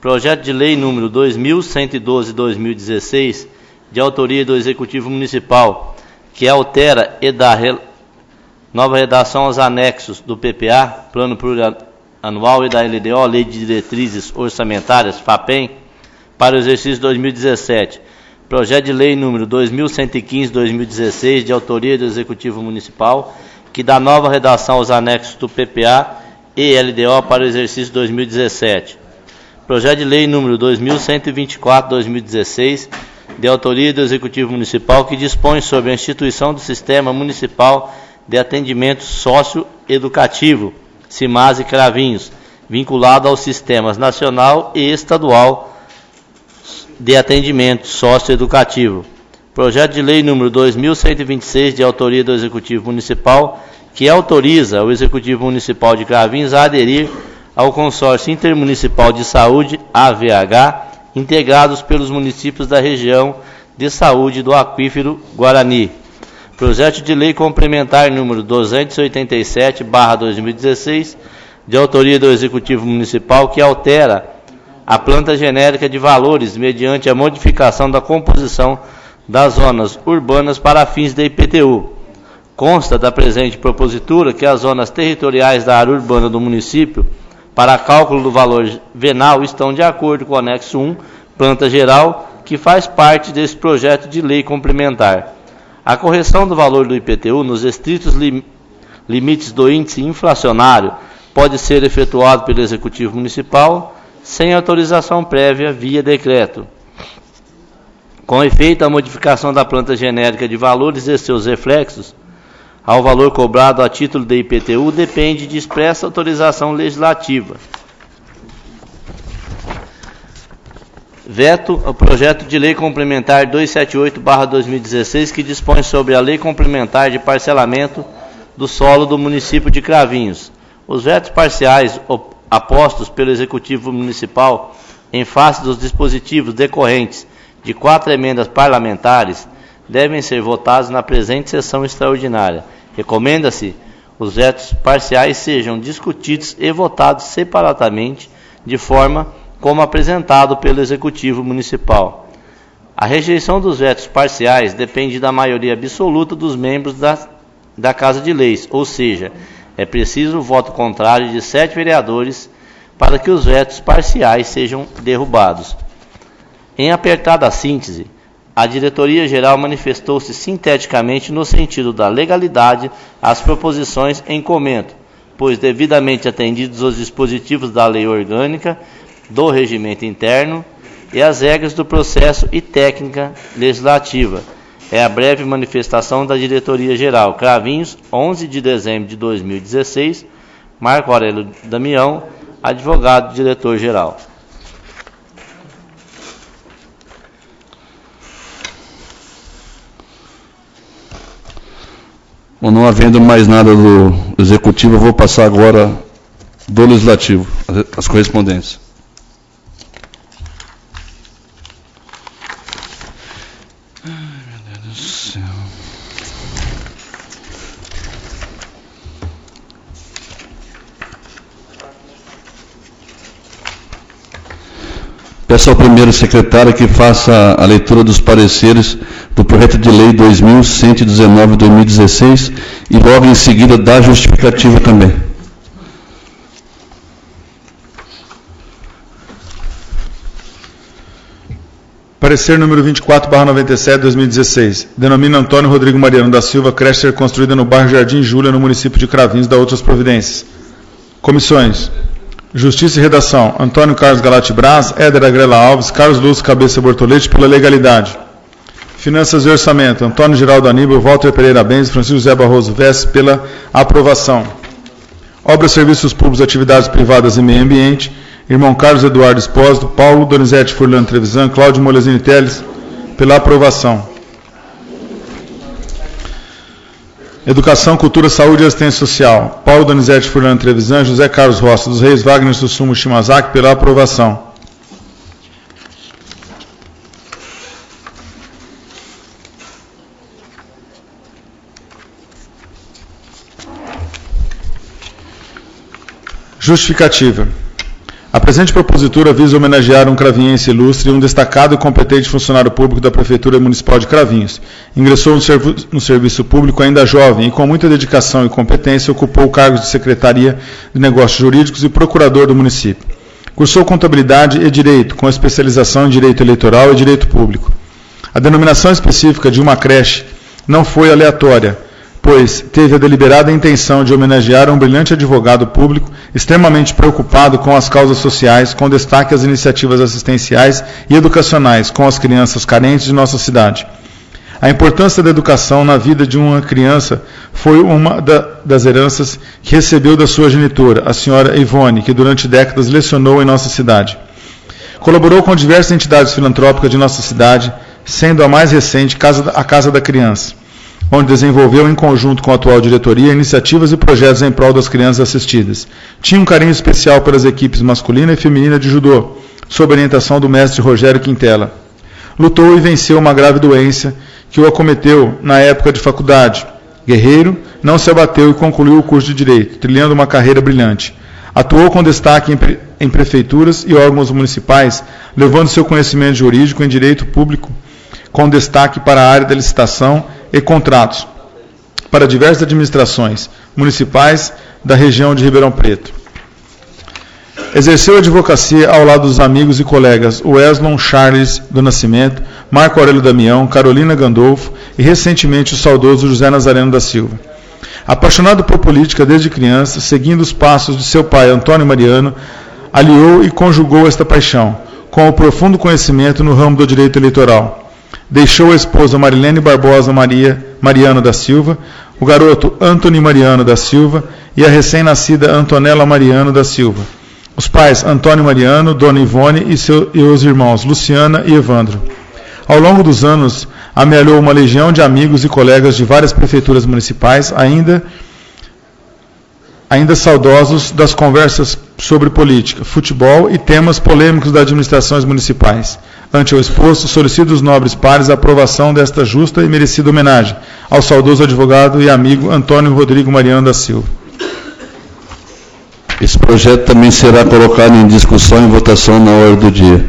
projeto de lei número 2112/2016, de autoria do Executivo Municipal, que altera e dá nova redação aos anexos do PPA, Plano Plurianual, e da LDO, Lei de Diretrizes Orçamentárias, FAPEM, para o exercício 2017. Projeto de lei número 2115/2016, de autoria do Executivo Municipal, que dá nova redação aos anexos do PPA e LDO para o exercício 2017. Projeto de lei número 2124/2016, de autoria do Executivo Municipal, que dispõe sobre a instituição do Sistema Municipal de Atendimento Socioeducativo, SIMASE Cravinhos, vinculado aos sistemas nacional e estadual de atendimento socioeducativo. Projeto de lei número 2126, de autoria do Executivo Municipal, que autoriza o Executivo Municipal de Cravinhos a aderir ao Consórcio Intermunicipal de Saúde, AVH, integrados pelos municípios da região de saúde do Aquífero Guarani. Projeto de lei complementar número 287/2016, de autoria do Executivo Municipal, que altera a planta genérica de valores mediante a modificação da composição das zonas urbanas para fins da IPTU. Consta da presente propositura que as zonas territoriais da área urbana do município para cálculo do valor venal estão de acordo com o anexo 1, planta geral, que faz parte desse projeto de lei complementar. A correção do valor do IPTU nos estritos limites do índice inflacionário pode ser efetuado pelo Executivo Municipal sem autorização prévia via decreto. Com efeito, a modificação da planta genérica de valores e seus reflexos ao valor cobrado a título de IPTU depende de expressa autorização legislativa. Veto ao projeto de lei complementar 278/2016, que dispõe sobre a lei complementar de parcelamento do solo do município de Cravinhos. Os vetos parciais apostos pelo Executivo Municipal em face dos dispositivos decorrentes de 4 emendas parlamentares devem ser votados na presente sessão extraordinária. Recomenda-se os vetos parciais sejam discutidos e votados separadamente, de forma como apresentado pelo Executivo Municipal. A rejeição dos vetos parciais depende da maioria absoluta dos membros da Casa de Leis, ou seja, é preciso o voto contrário de 7 vereadores para que os vetos parciais sejam derrubados. Em apertada síntese, a diretoria-geral manifestou-se sinteticamente no sentido da legalidade às proposições em comento, pois devidamente atendidos os dispositivos da lei orgânica, do regimento interno e as regras do processo e técnica legislativa. É a breve manifestação da diretoria-geral. Cravinhos, 11 de dezembro de 2016, Marco Aurélio Damião, advogado diretor-geral. Não havendo mais nada do Executivo, eu vou passar agora do Legislativo, as correspondências. Ai, meu Deus do céu. Peço ao primeiro secretário que faça a leitura dos pareceres do projeto de lei 2119/2016 e logo em seguida da justificativa também. Parecer número 24/97/2016. Denomina Antônio Rodrigo Mariano da Silva creche ser construída no bairro Jardim Júlia, no município de Cravinhos, da outras providências. Comissões. Justiça e Redação. Antônio Carlos Galati Braz, Éder Agrela Alves, Carlos Lúcio Cabeça Bortolete, pela legalidade. Finanças e Orçamento. Antônio Geraldo Aníbal, Walter Pereira Benz, Francisco José Barroso Veste, pela aprovação. Obras, Serviços Públicos, Atividades Privadas e Meio Ambiente. Irmão Carlos Eduardo Espósito, Paulo Donizete Furlan Trevisan, Cláudio Molesini Teles, pela aprovação. Educação, Cultura, Saúde e Assistência Social. Paulo Donizete Furlan Trevisan, José Carlos Rossi dos Reis, Wagner Sussumo Shimazaki, pela aprovação. Justificativa. A presente propositura visa homenagear um cravinhense ilustre e um destacado e competente funcionário público da Prefeitura Municipal de Cravinhos. Ingressou no serviço público ainda jovem e, com muita dedicação e competência, ocupou cargos de Secretaria de Negócios Jurídicos e Procurador do município. Cursou Contabilidade e Direito, com especialização em Direito Eleitoral e Direito Público. A denominação específica de uma creche não foi aleatória, pois teve a deliberada intenção de homenagear um brilhante advogado público extremamente preocupado com as causas sociais, com destaque às iniciativas assistenciais e educacionais com as crianças carentes de nossa cidade. A importância da educação na vida de uma criança foi uma das heranças que recebeu da sua genitora, a senhora Ivone, que durante décadas lecionou em nossa cidade. Colaborou com diversas entidades filantrópicas de nossa cidade, sendo a mais recente a Casa da Criança, onde desenvolveu, em conjunto com a atual diretoria, iniciativas e projetos em prol das crianças assistidas. Tinha um carinho especial pelas equipes masculina e feminina de judô, sob orientação do mestre Rogério Quintela. Lutou e venceu uma grave doença que o acometeu na época de faculdade. Guerreiro, não se abateu e concluiu o curso de Direito, trilhando uma carreira brilhante. Atuou com destaque em prefeituras e órgãos municipais, levando seu conhecimento jurídico em direito público, com destaque para a área da licitação e contratos para diversas administrações municipais da região de Ribeirão Preto. Exerceu a advocacia ao lado dos amigos e colegas Weslon Charles do Nascimento, Marco Aurélio Damião, Carolina Gandolfo e, recentemente, o saudoso José Nazareno da Silva. Apaixonado por política desde criança, seguindo os passos de seu pai Antônio Mariano, aliou e conjugou esta paixão, com o profundo conhecimento no ramo do direito eleitoral. Deixou a esposa Marilene Barbosa Mariano da Silva, o garoto Antony Mariano da Silva e a recém-nascida Antonella Mariano da Silva. Os pais Antônio Mariano, Dona Ivone e os irmãos Luciana e Evandro. Ao longo dos anos, amealhou uma legião de amigos e colegas de várias prefeituras municipais, ainda saudosos das conversas sobre política, futebol e temas polêmicos das administrações municipais. Ante o exposto, solicito dos nobres pares a aprovação desta justa e merecida homenagem ao saudoso advogado e amigo Antônio Rodrigo Mariano da Silva. Esse projeto também será colocado em discussão e votação na hora do dia.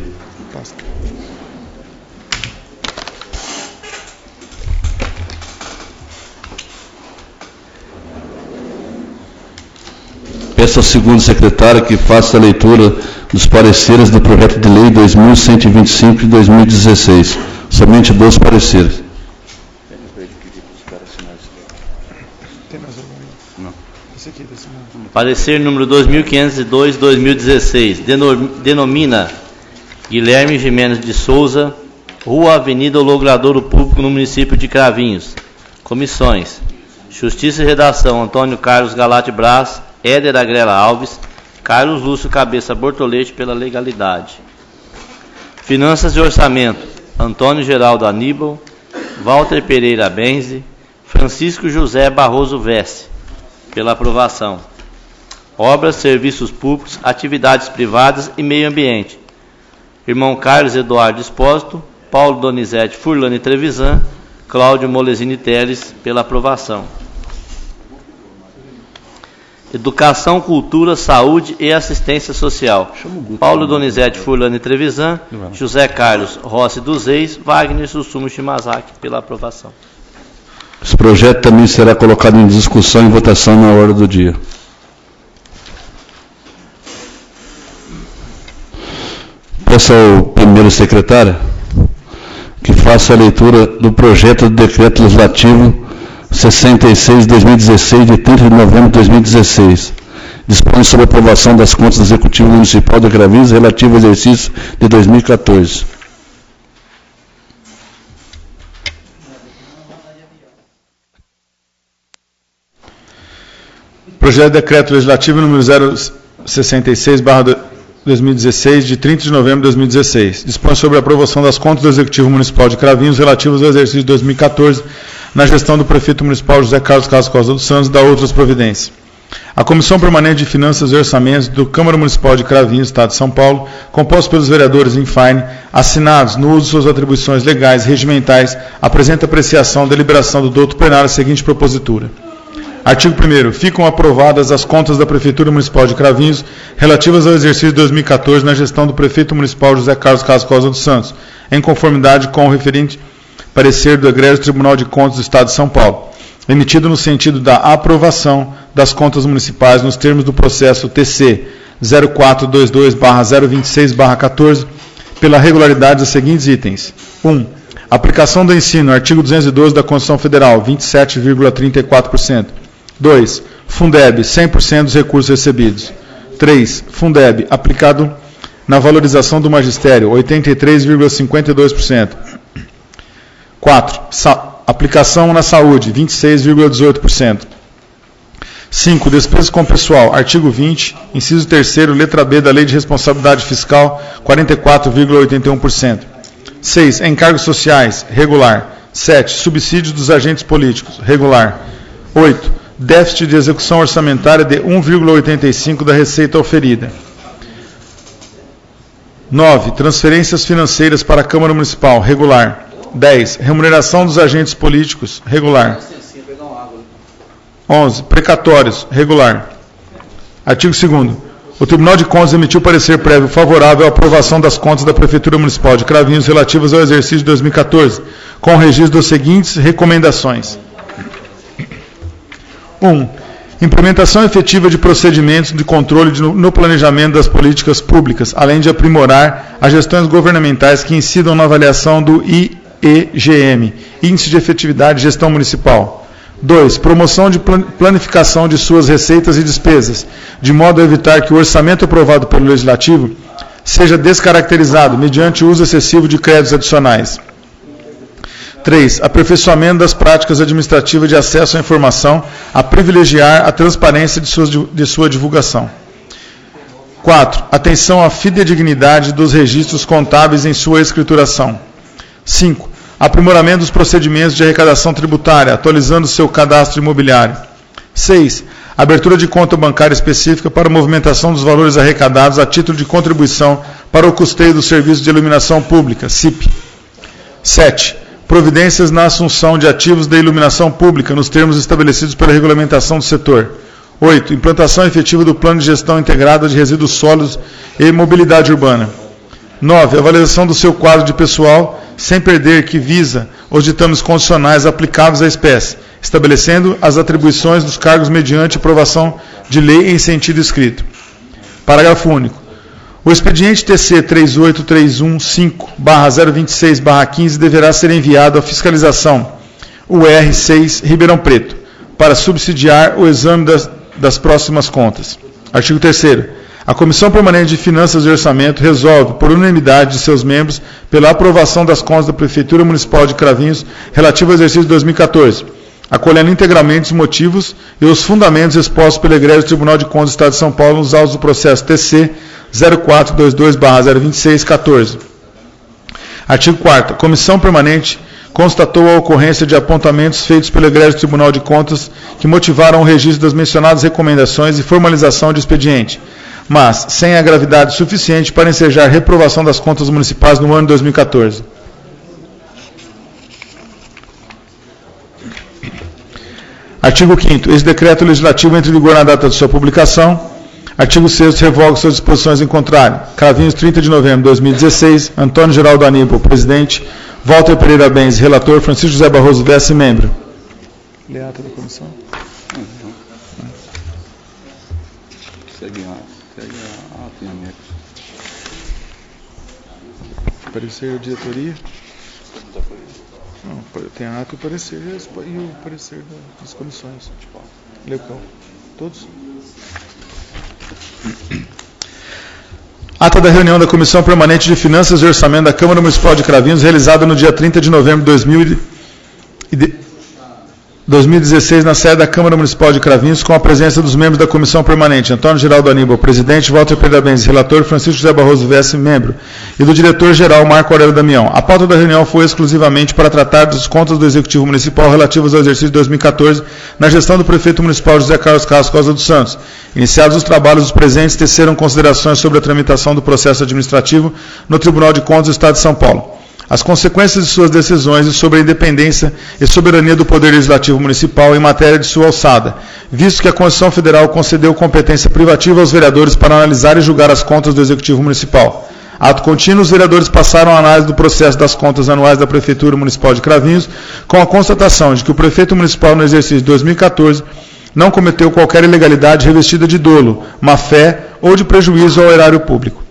Peço ao segundo secretário que faça a leitura dos pareceres do projeto de lei 2125 de 2016. Somente 2 pareceres. Parecer número 2502/2016. Denomina Guilherme Gimenez de Souza, Rua Avenida Logradouro Público no município de Cravinhos. Comissões: Justiça e Redação, Antônio Carlos Galate Braz, Éder Agrela Alves, Carlos Lúcio Cabeça Bortolete, pela legalidade. Finanças e Orçamento, Antônio Geraldo Aníbal, Walter Pereira Benzi, Francisco José Barroso Vesse, pela aprovação. Obras, Serviços Públicos, Atividades Privadas e Meio Ambiente, irmão Carlos Eduardo Espósito, Paulo Donizete Furlani Trevisan, Cláudio Molesini Teles, pela aprovação. Educação, Cultura, Saúde e Assistência Social, Paulo Donizete Furlani Trevisan, José Carlos Rossi dos Reis, Wagner Sussumo Shimazaki, pela aprovação. Esse projeto também será colocado em discussão e votação na hora do dia. Peço ao primeiro secretário que faça a leitura do projeto de decreto legislativo 66/2016, de 30 de novembro de 2016. Dispõe sobre a aprovação das contas do Executivo Municipal de Cravinhos relativo ao exercício de 2014. Projeto de decreto legislativo número 066/2016, de 30 de novembro de 2016. Dispõe sobre a aprovação das contas do Executivo Municipal de Cravinhos relativas ao exercício de 2014, na gestão do prefeito municipal José Carlos Costa dos Santos, da outras providências. A Comissão Permanente de Finanças e Orçamentos do Câmara Municipal de Cravinhos, Estado de São Paulo, composto pelos vereadores em fine, assinados no uso de suas atribuições legais e regimentais, apresenta apreciação, deliberação do douto plenário a seguinte propositura. Artigo 1º. Ficam aprovadas as contas da Prefeitura Municipal de Cravinhos relativas ao exercício de 2014 na gestão do prefeito municipal José Carlos Costa dos Santos, em conformidade com o referente parecer do Egrégio Tribunal de Contas do Estado de São Paulo, emitido no sentido da aprovação das contas municipais nos termos do processo TC 0422/026/14, pela regularidade dos seguintes itens. 1. Aplicação do ensino, artigo 212 da Constituição Federal, 27,34%. 2. Fundeb, 100% dos recursos recebidos. 3. Fundeb, aplicado na valorização do magistério, 83,52%. 4. Aplicação na saúde, 26,18%. 5. Despesas com pessoal, artigo 20, inciso 3º, letra B da Lei de Responsabilidade Fiscal, 44,81%. 6. Encargos sociais, regular. 7. Subsídios dos agentes políticos, regular. 8. Déficit de execução orçamentária de 1,85% da receita oferida. 9. Transferências financeiras para a Câmara Municipal, regular. 10. Remuneração dos agentes políticos, regular. 11. Precatórios, regular. Artigo 2º. O Tribunal de Contas emitiu parecer prévio favorável à aprovação das contas da Prefeitura Municipal de Cravinhos relativas ao exercício de 2014, com o registro das seguintes recomendações. 1. Implementação efetiva de procedimentos de controle no planejamento das políticas públicas, além de aprimorar as gestões governamentais que incidam na avaliação do IEGM, Índice de Efetividade de Gestão Municipal. 2. Promoção de planificação de suas receitas e despesas, de modo a evitar que o orçamento aprovado pelo Legislativo seja descaracterizado mediante o uso excessivo de créditos adicionais. 3. Aperfeiçoamento das práticas administrativas de acesso à informação, a privilegiar a transparência de sua divulgação. 4. Atenção à fidedignidade dos registros contábeis em sua escrituração. 5. Aprimoramento dos procedimentos de arrecadação tributária, atualizando seu cadastro imobiliário. 6. Abertura de conta bancária específica para a movimentação dos valores arrecadados a título de contribuição para o custeio do Serviço de Iluminação Pública, SIP. 7. Providências na assunção de ativos da iluminação pública nos termos estabelecidos pela regulamentação do setor. 8. Implantação efetiva do Plano de Gestão Integrada de Resíduos Sólidos e Mobilidade Urbana. 9. Avaliação do seu quadro de pessoal, sem perder que visa os ditames constitucionais aplicáveis à espécie, estabelecendo as atribuições dos cargos mediante aprovação de lei em sentido escrito. Parágrafo único. O expediente TC 38315/026/15 deverá ser enviado à fiscalização UR6 Ribeirão Preto, para subsidiar o exame das próximas contas. Artigo 3º. A Comissão Permanente de Finanças e Orçamento resolve, por unanimidade de seus membros, pela aprovação das contas da Prefeitura Municipal de Cravinhos relativo ao exercício de 2014, acolhendo integralmente os motivos e os fundamentos expostos pelo Egrégio Tribunal de Contas do Estado de São Paulo nos autos do processo TC 0422/026-14. Artigo 4º. A Comissão Permanente constatou a ocorrência de apontamentos feitos pelo Egrégio Tribunal de Contas que motivaram o registro das mencionadas recomendações e formalização de expediente, mas sem a gravidade suficiente para ensejar reprovação das contas municipais no ano de 2014. Artigo 5º. Esse decreto legislativo entra em vigor na data de sua publicação. Artigo 6º. Revoga suas disposições em contrário. Cravinhos, 30 de novembro de 2016. Antônio Geraldo Aníbal, presidente. Walter Pereira Benz, relator. Francisco José Barroso Vesse, membro. Lê a ata da comissão. Segue a ata em anexo. Parecer da diretoria. Não, tem a ata e o parecer das comissões. Legal. Todos? Ata da reunião da Comissão Permanente de Finanças e Orçamento da Câmara Municipal de Cravinhos, realizada no dia 30 de novembro de 2016, na sede da Câmara Municipal de Cravinhos, com a presença dos membros da Comissão Permanente, Antônio Geraldo Aníbal, presidente, Walter Pereira Benz, relator, Francisco José Barroso Vesse, membro, e do diretor-geral Marco Aurélio Damião. A pauta da reunião foi exclusivamente para tratar das contas do Executivo Municipal relativas ao exercício de 2014, na gestão do prefeito municipal José Carlos Castro Costa dos Santos. Iniciados os trabalhos, os presentes teceram considerações sobre a tramitação do processo administrativo no Tribunal de Contas do Estado de São Paulo, as consequências de suas decisões e sobre a independência e soberania do Poder Legislativo Municipal em matéria de sua alçada, visto que a Constituição Federal concedeu competência privativa aos vereadores para analisar e julgar as contas do Executivo Municipal. Ato contínuo, os vereadores passaram a análise do processo das contas anuais da Prefeitura Municipal de Cravinhos, com a constatação de que o prefeito municipal no exercício de 2014 não cometeu qualquer ilegalidade revestida de dolo, má-fé ou de prejuízo ao erário público,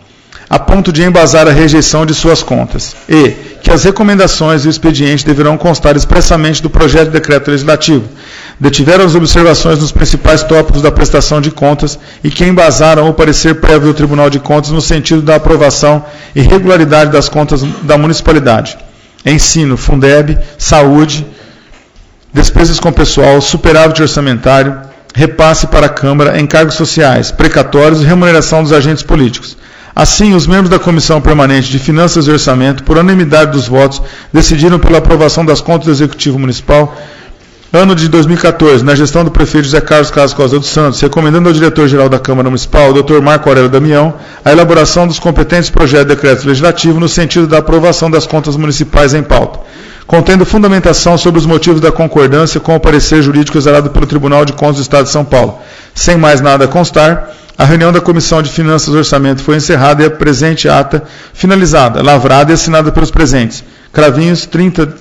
a ponto de embasar a rejeição de suas contas, e que as recomendações e o expediente deverão constar expressamente do projeto de decreto legislativo, detiveram as observações nos principais tópicos da prestação de contas e que embasaram o parecer prévio do Tribunal de Contas no sentido da aprovação e regularidade das contas da municipalidade. Ensino, Fundeb, saúde, despesas com pessoal, superávit orçamentário, repasse para a Câmara, encargos sociais, precatórios e remuneração dos agentes políticos. Assim, os membros da Comissão Permanente de Finanças e Orçamento, por unanimidade dos votos, decidiram pela aprovação das contas do Executivo Municipal, ano de 2014, na gestão do prefeito José Carlos Castro Costa dos Santos, recomendando ao diretor-geral da Câmara Municipal, o Dr. Marco Aurélio Damião, a elaboração dos competentes projetos de decreto legislativo no sentido da aprovação das contas municipais em pauta, contendo fundamentação sobre os motivos da concordância com o parecer jurídico exarado pelo Tribunal de Contas do Estado de São Paulo. Sem mais nada a constar, a reunião da Comissão de Finanças e Orçamento foi encerrada e a presente ata finalizada, lavrada e assinada pelos presentes. Cravinhos, 30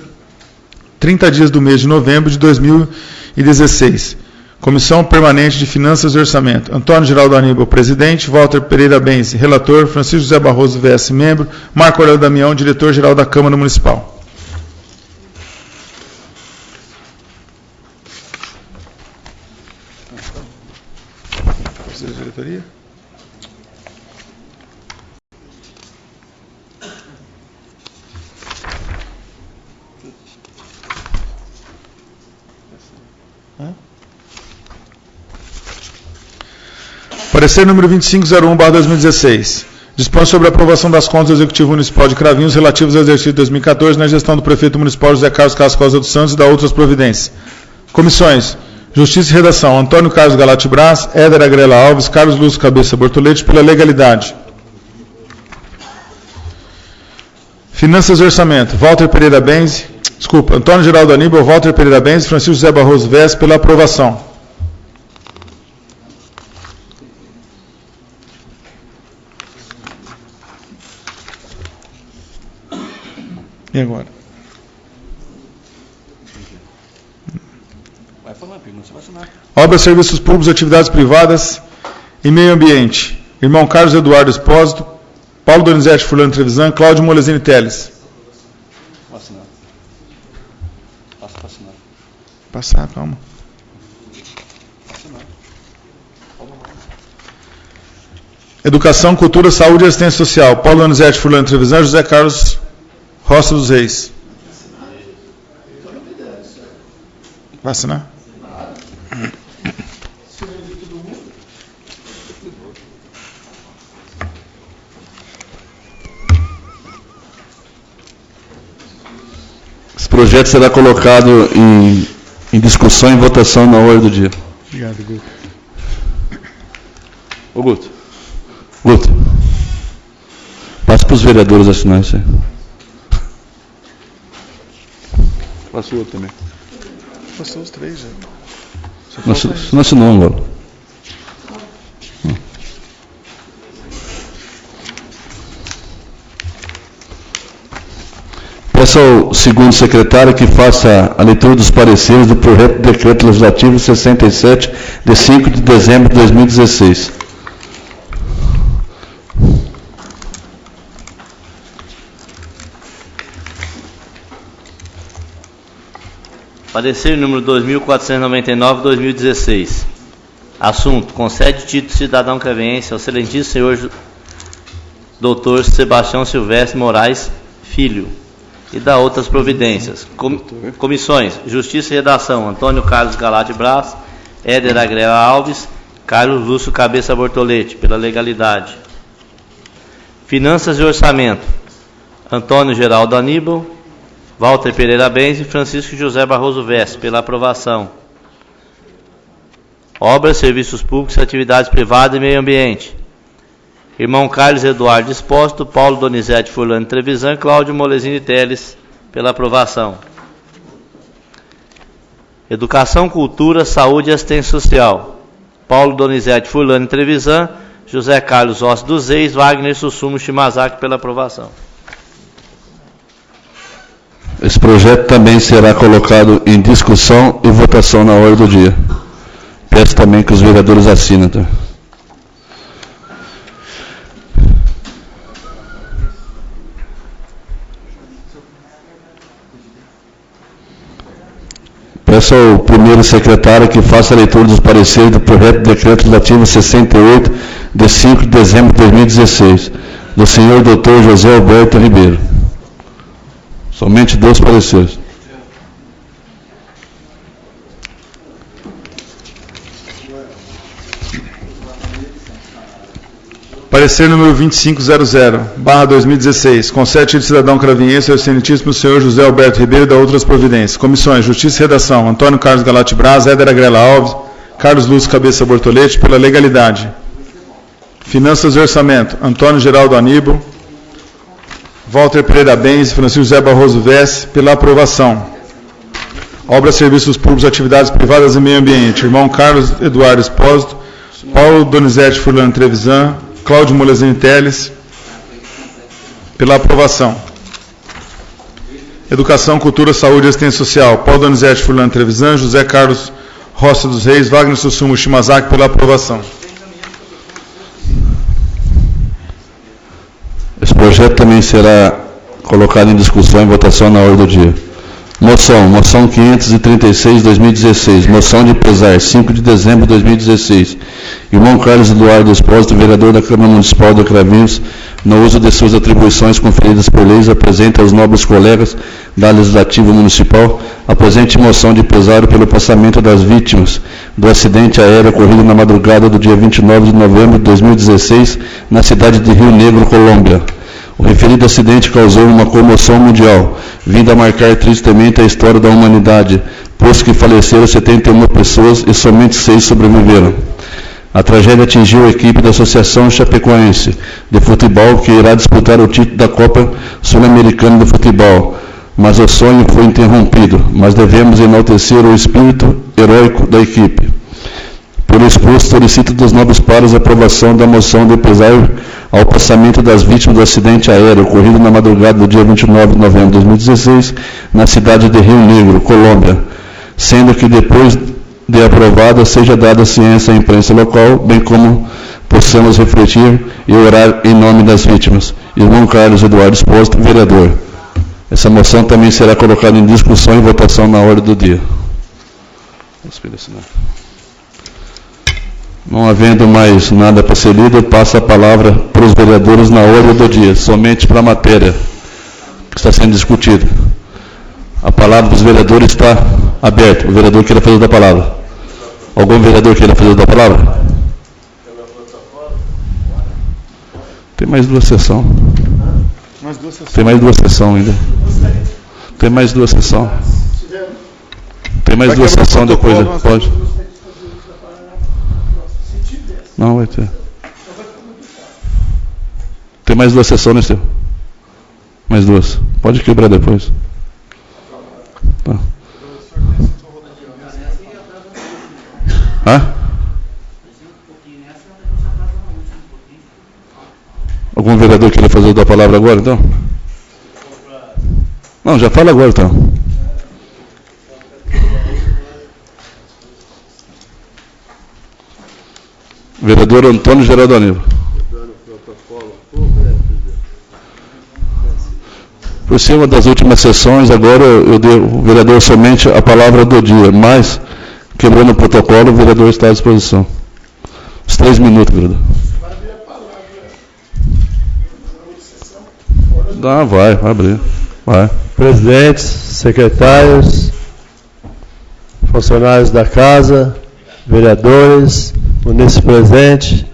dias do mês de novembro de 2016. Comissão Permanente de Finanças e Orçamento. Antônio Geraldo Aníbal, presidente. Walter Pereira Benzi, relator. Francisco José Barroso, VS, membro. Marco Aurélio Damião, diretor-geral da Câmara Municipal. Diretoria? Parecer número 2501/2016. Dispõe sobre a aprovação das contas do Executivo Municipal de Cravinhos relativas ao exercício de 2014 na gestão do Prefeito Municipal José Carlos Castro Costa dos Santos e da outras providências. Comissões: Justiça e Redação, Antônio Carlos Galati Braz, Éder Agrela Alves, Carlos Lúcio Cabeça Bortolete, pela legalidade. Finanças e Orçamento, Antônio Geraldo Aníbal, Walter Pereira Benzi, Francisco José Barroso Vés, pela aprovação. E agora? Obras, serviços públicos, atividades privadas e meio ambiente. Irmão Carlos Eduardo Espósito, Paulo Donizete Furlan Trevisan, Cláudio Molesini Teles. Passar, calma. Educação, Cultura, Saúde e Assistência Social. Paulo Donizete Furlan Trevisan, José Carlos Roça dos Reis. Vai assinar? Esse projeto será colocado em discussão e votação na ordem do dia. Obrigado, Guto. Ô, Guto. Passa para os vereadores assinar isso aí. Passa o outro também. Passou os três já. Você não assinou agora. Peço ao segundo secretário que faça a leitura dos pareceres do projeto de decreto legislativo 67, de 5 de dezembro de 2016. Parecer número 2499/2016. Assunto: concede título de cidadão cravense ao excelentíssimo senhor Dr. Sebastião Silvestre Moraes Filho e da outras providências. Comissões: Justiça e Redação, Antônio Carlos Galati Braz, Éder Agrela Alves, Carlos Lúcio Cabeça Bortolete, pela legalidade. Finanças e Orçamento, Antônio Geraldo Aníbal, Walter Pereira Benzi e Francisco José Barroso Veste, pela aprovação. Obras, serviços públicos, atividades privadas e meio ambiente. Irmão Carlos Eduardo Espósito, Paulo Donizete Furlan Trevisan, Cláudio Molesini Teles, pela aprovação. Educação, Cultura, Saúde e Assistência Social. Paulo Donizete Furlan Trevisan, José Carlos Ossi dos Reis, Wagner Sussumo Shimazaki, pela aprovação. Esse projeto também será colocado em discussão e votação na ordem do dia. Peço também que os vereadores assinem. Tá? Peço ao primeiro secretário que faça a leitura dos pareceres do projeto de decreto legislativo 68, de 5 de dezembro de 2016, do senhor Dr. José Alberto Ribeiro. Somente 2 pareceres. Parecer número 2500/2016. Concede título de cidadão cravinhense ao excelentíssimo senhor José Alberto Ribeiro e da outras providências. Comissões: Justiça e Redação, Antônio Carlos Galati Braz, Éder Agrela Alves, Carlos Lúcio Cabeça Bortolete, pela legalidade. Finanças e Orçamento, Antônio Geraldo Aníbal, Walter Pereira Benzi, Francisco José Barroso Vesse, pela aprovação. Obras, serviços públicos, atividades privadas e meio ambiente. Irmão Carlos Eduardo Espósito, Paulo Donizete Furlan Trevisan, Cláudio Molesini Teles, pela aprovação. Educação, Cultura, Saúde e Assistência Social. Paulo Donizete Furlan Trevisan, José Carlos Roça dos Reis, Wagner Sussumo Shimazaki, pela aprovação. Esse projeto também será colocado em discussão e votação na ordem do dia. Moção 536/2016, moção de pesar, 5 de dezembro de 2016. Irmão Carlos Eduardo Espósito, vereador da Câmara Municipal de Cravinhos, no uso de suas atribuições conferidas por leis, apresenta aos nobres colegas da Legislativa Municipal a presente moção de pesar pelo passamento das vítimas do acidente aéreo ocorrido na madrugada do dia 29 de novembro de 2016, na cidade de Rio Negro, Colômbia. O referido acidente causou uma comoção mundial, vindo a marcar tristemente a história da humanidade, posto que faleceram 71 pessoas e somente 6 sobreviveram. A tragédia atingiu a equipe da Associação Chapecoense de Futebol, que irá disputar o título da Copa Sul-Americana de Futebol, mas o sonho foi interrompido, mas devemos enaltecer o espírito heróico da equipe. Por exposto, solicito dos nobres pares a aprovação da moção de pesar ao passamento das vítimas do acidente aéreo ocorrido na madrugada do dia 29 de novembro de 2016, na cidade de Rio Negro, Colômbia, sendo que depois de aprovada seja dada ciência à imprensa local, bem como possamos refletir e orar em nome das vítimas. Irmão Carlos Eduardo Espósito, vereador. Essa moção também será colocada em discussão e votação na ordem do dia. Não havendo mais nada para ser lido, eu passo a palavra para os vereadores na ordem do dia, somente para a matéria que está sendo discutida. A palavra dos vereadores está aberta. O vereador queira fazer da palavra. Algum vereador queira fazer da palavra? Tem mais duas sessões. Tem mais duas sessões ainda. Tem mais duas sessões. Tem mais duas sessões depois. Pode. Não, vai ter. Tem mais duas sessões, né, seu? Mais duas. Pode quebrar depois. Tá. Hã? Algum vereador queria fazer da palavra agora, então? Não, já fala agora, então. Vereador Antônio Geraldo Aníbal. Por cima das últimas sessões, agora eu dei o vereador somente a palavra do dia, mas, quebrando o protocolo, o vereador está à disposição. Os 3 minutos, vereador. Vai abrir. Vai. Presidentes, secretários, funcionários da casa, vereadores, munícipe presente,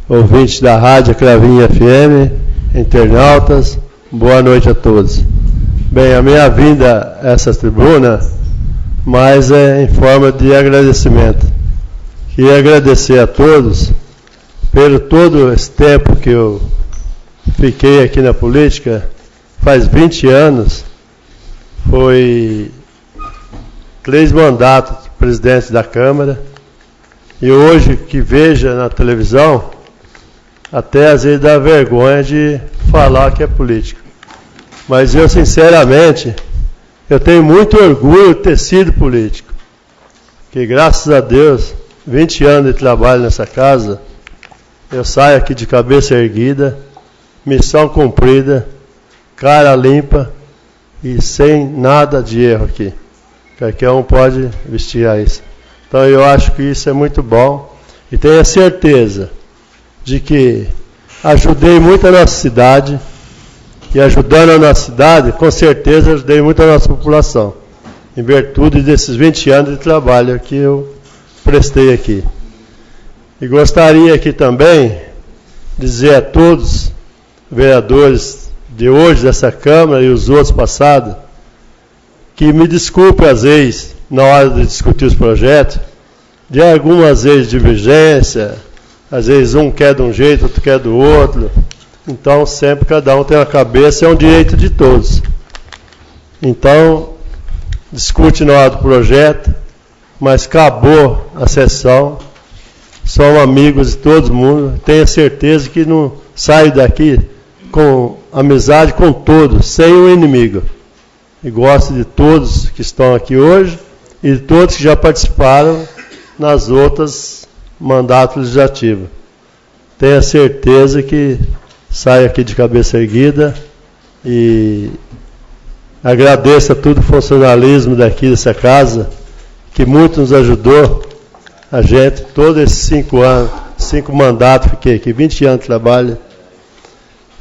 ouvintes da Rádio Cravinho FM, internautas, boa noite a todos. Bem, a minha vinda a essa tribuna, mas é em forma de agradecimento. Queria agradecer a todos pelo todo esse tempo que eu fiquei aqui na política, faz 20 anos, foi 3 mandatos de presidente da Câmara, e hoje que veja na televisão, até às vezes dá vergonha de falar que é político. Mas eu, sinceramente, eu tenho muito orgulho de ter sido político. Que graças a Deus, 20 anos de trabalho nessa casa, eu saio aqui de cabeça erguida, missão cumprida, cara limpa e sem nada de erro aqui. Qualquer um pode vestir isso. Então eu acho que isso é muito bom e tenho a certeza de que ajudei muito a nossa cidade e ajudando a nossa cidade, com certeza ajudei muito a nossa população, em virtude desses 20 anos de trabalho que eu prestei aqui. E gostaria aqui também de dizer a todos, vereadores de hoje dessa Câmara e os outros passados, que me desculpe às vezes, na hora de discutir os projetos, de algumas vezes divergência, às vezes um quer de um jeito, outro quer do outro. Então, sempre cada um tem uma cabeça, é um direito de todos. Então, discute na hora do projeto, mas acabou a sessão, somos amigos de todo mundo, tenho certeza que não saio daqui com amizade com todos, sem um inimigo. E gosto de todos que estão aqui hoje e de todos que já participaram nas outras mandatos legislativos. Tenho a certeza que saio aqui de cabeça erguida e agradeço a todo o funcionalismo daqui dessa casa, que muito nos ajudou, a gente, todos esses 5 anos, 5 mandatos, fiquei aqui, 20 anos de trabalho.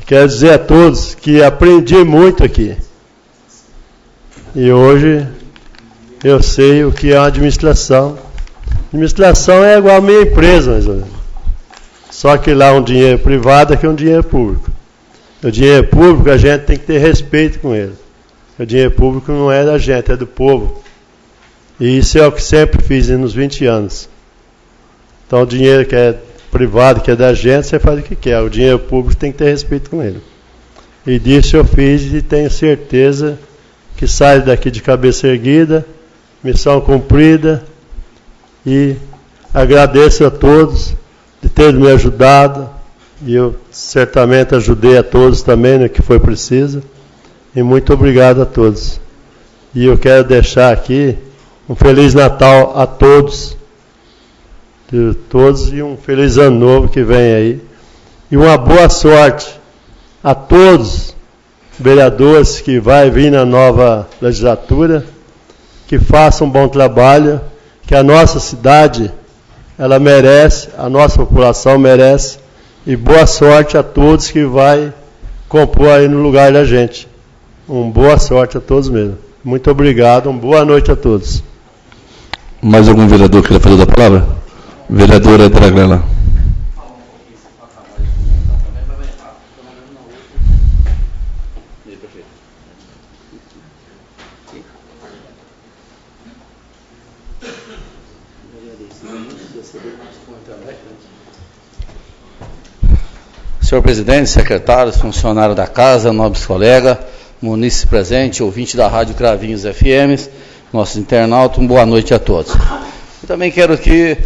Quero dizer a todos que aprendi muito aqui. E hoje eu sei o que é uma administração. Administração é igual a minha empresa, mais ou menos. Só que lá um dinheiro privado, aqui é um dinheiro público. O dinheiro público, a gente tem que ter respeito com ele. O dinheiro público não é da gente, é do povo. E isso é o que sempre fiz nos 20 anos. Então o dinheiro que é privado, que é da gente, você faz o que quer. O dinheiro público tem que ter respeito com ele. E disso eu fiz e tenho certeza que saio daqui de cabeça erguida, missão cumprida, e agradeço a todos de terem me ajudado, e eu certamente ajudei a todos também no que foi preciso, e muito obrigado a todos. E eu quero deixar aqui um Feliz Natal a todos, e um Feliz Ano Novo que vem aí, e uma boa sorte a todos vereadores que vai vir na nova legislatura, que façam um bom trabalho, que a nossa cidade, ela merece, a nossa população merece, e boa sorte a todos que vai compor aí no lugar da gente. Boa sorte a todos mesmo. Muito obrigado, boa noite a todos. Mais algum vereador que queira fazer da palavra? Vereadora Draglela. Senhor presidente, secretários, funcionários da casa, nobres colegas, munícipe presente, ouvinte da Rádio Cravinhos FM, nossos internautas, boa noite a todos. Eu também quero aqui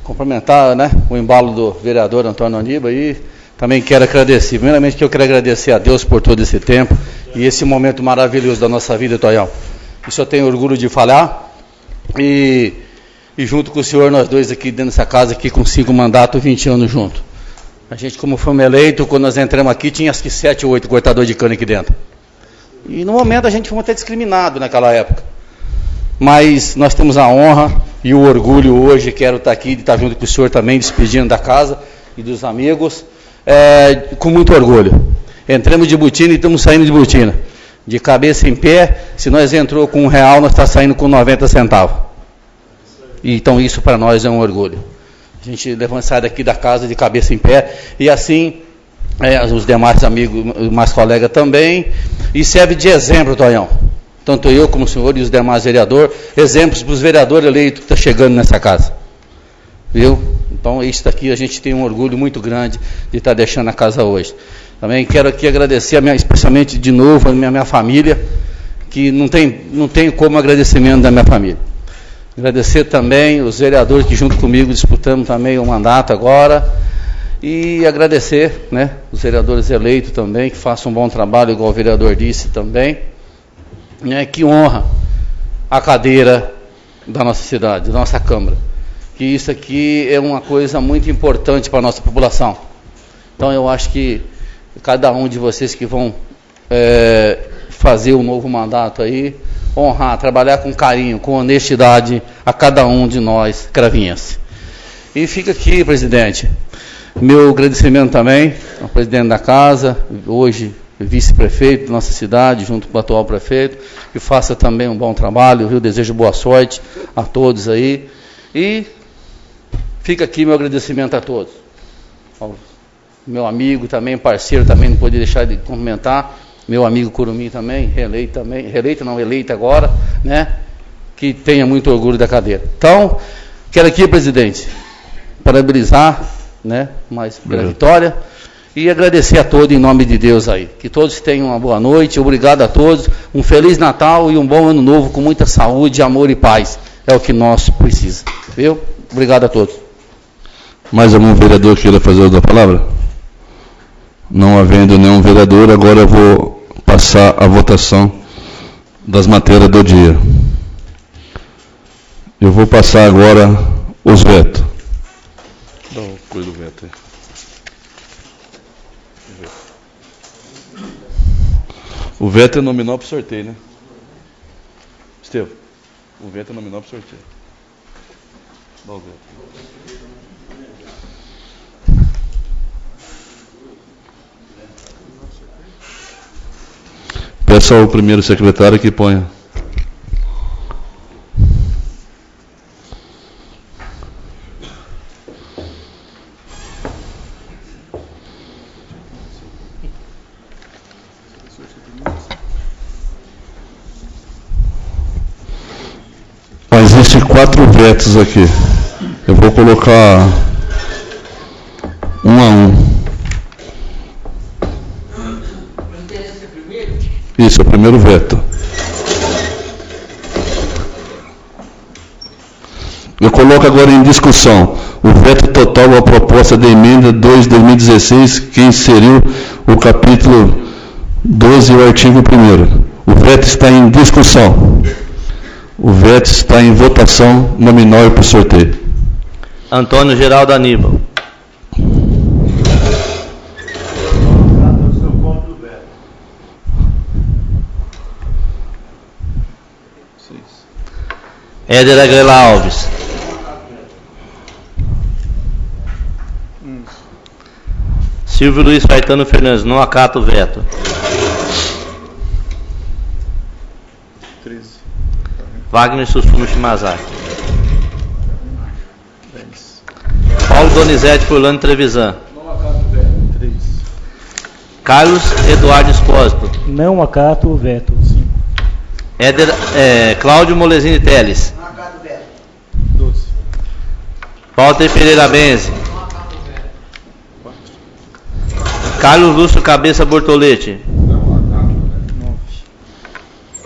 cumprimentar, o embalo do vereador Antônio Aníbal e também quero agradecer. Primeiramente, eu quero agradecer a Deus por todo esse tempo e esse momento maravilhoso da nossa vida, Tonhão. Isso eu tenho orgulho de falar e junto com o senhor, nós dois aqui dentro dessa casa, aqui com 5 mandatos, 20 anos juntos. A gente, como fomos eleitos, quando nós entramos aqui, tinha acho que 7 ou 8 cortadores de cana aqui dentro. E no momento a gente foi até discriminado naquela época. Mas nós temos a honra e o orgulho hoje, quero estar aqui, de estar junto com o senhor também, despedindo da casa e dos amigos, com muito orgulho. Entramos de botina e estamos saindo de botina. De cabeça em pé, se nós entrou com R$1, nós estamos saindo com 90 centavos. Então isso para nós é um orgulho. A gente sai daqui da casa de cabeça em pé, e assim, os demais amigos, mais colegas também, e serve de exemplo, Tonhão. Tanto eu como o senhor e os demais vereadores, exemplos para os vereadores eleitos que estão chegando nessa casa. Viu? Então, isso daqui a gente tem um orgulho muito grande de estar deixando a casa hoje. Também quero aqui agradecer, especialmente de novo, a minha família, que não tem como agradecimento da minha família. Agradecer também os vereadores que junto comigo disputamos também o mandato agora, e agradecer, os vereadores eleitos também, que façam um bom trabalho, igual o vereador disse também, que honra a cadeira da nossa cidade, da nossa Câmara, que isso aqui é uma coisa muito importante para a nossa população. Então eu acho que cada um de vocês que vão fazer um novo mandato aí, honrar, trabalhar com carinho, com honestidade a cada um de nós, cravinhenses. E fica aqui, presidente, meu agradecimento também ao presidente da casa, hoje vice-prefeito da nossa cidade, junto com o atual prefeito, que faça também um bom trabalho, viu? Desejo boa sorte a todos aí. E fica aqui meu agradecimento a todos. Ao meu amigo também, parceiro também, não podia deixar de cumprimentar, meu amigo Curumim também, eleito agora, que tenha muito orgulho da cadeira. Então, quero aqui, presidente, parabenizar, mais pela vitória, e agradecer a todos em nome de Deus aí. Que todos tenham uma boa noite, obrigado a todos, um Feliz Natal e um bom Ano Novo com muita saúde, amor e paz. É o que nós precisamos. Viu? Obrigado a todos. Mais algum vereador que queira fazer outra palavra? Não havendo nenhum vereador, agora eu vou passar a votação das matérias do dia. Eu vou passar agora Os vetos. Dá uma coisa do veto aí. O veto é nominal para sorteio, né? Estevam, o veto é nominal para sorteio. Dá o veto. Peça ao primeiro secretário que ponha. Existem 4 vetos aqui. Eu vou colocar um a um. Isso, é o primeiro veto. Eu coloco agora em discussão o veto total à proposta de emenda 2 de 2016, que inseriu o capítulo 12 e o artigo 1º. O veto está em discussão. O veto está em votação nominal e por sorteio. Antônio Geraldo Aníbal. Éder Agrela Alves. Silvio Luiz Caetano Fernandes. Não acata o veto. 13. Wagner Susumu Shimazaki. 10. Paulo Donizete Furlano Trevisan. Não acato o veto. 3. Carlos Eduardo Espósito. Não acato o veto. 5. Cláudio Molesini Teles. Não acato o veto. 12. Walter Pereira Benzi. 4. Carlos Lúcio Cabeça Bortolete. 9.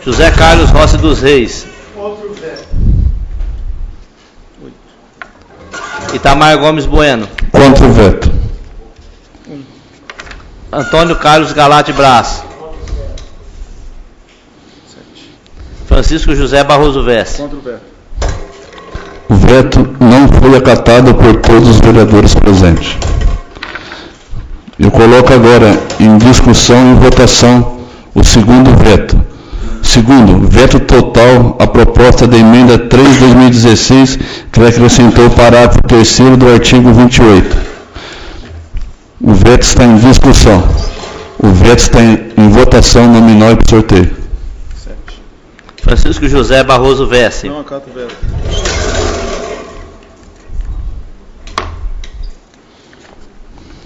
José Carlos Rossi dos Reis. Outro veto. 8. Itamar Gomes Bueno. Contra o veto. Antônio Carlos Galate Brás. 7. Francisco José Barroso Vess. Contra o veto. O veto não foi acatado por todos os vereadores presentes. Eu coloco agora em discussão e votação o segundo veto. Segundo, veto total à proposta da emenda 3 de 2016, que acrescentou o parágrafo 3º do artigo 28. O veto está em discussão. O veto está em votação nominal e por sorteio. 7. Francisco José Barroso Vess. Não acato o veto.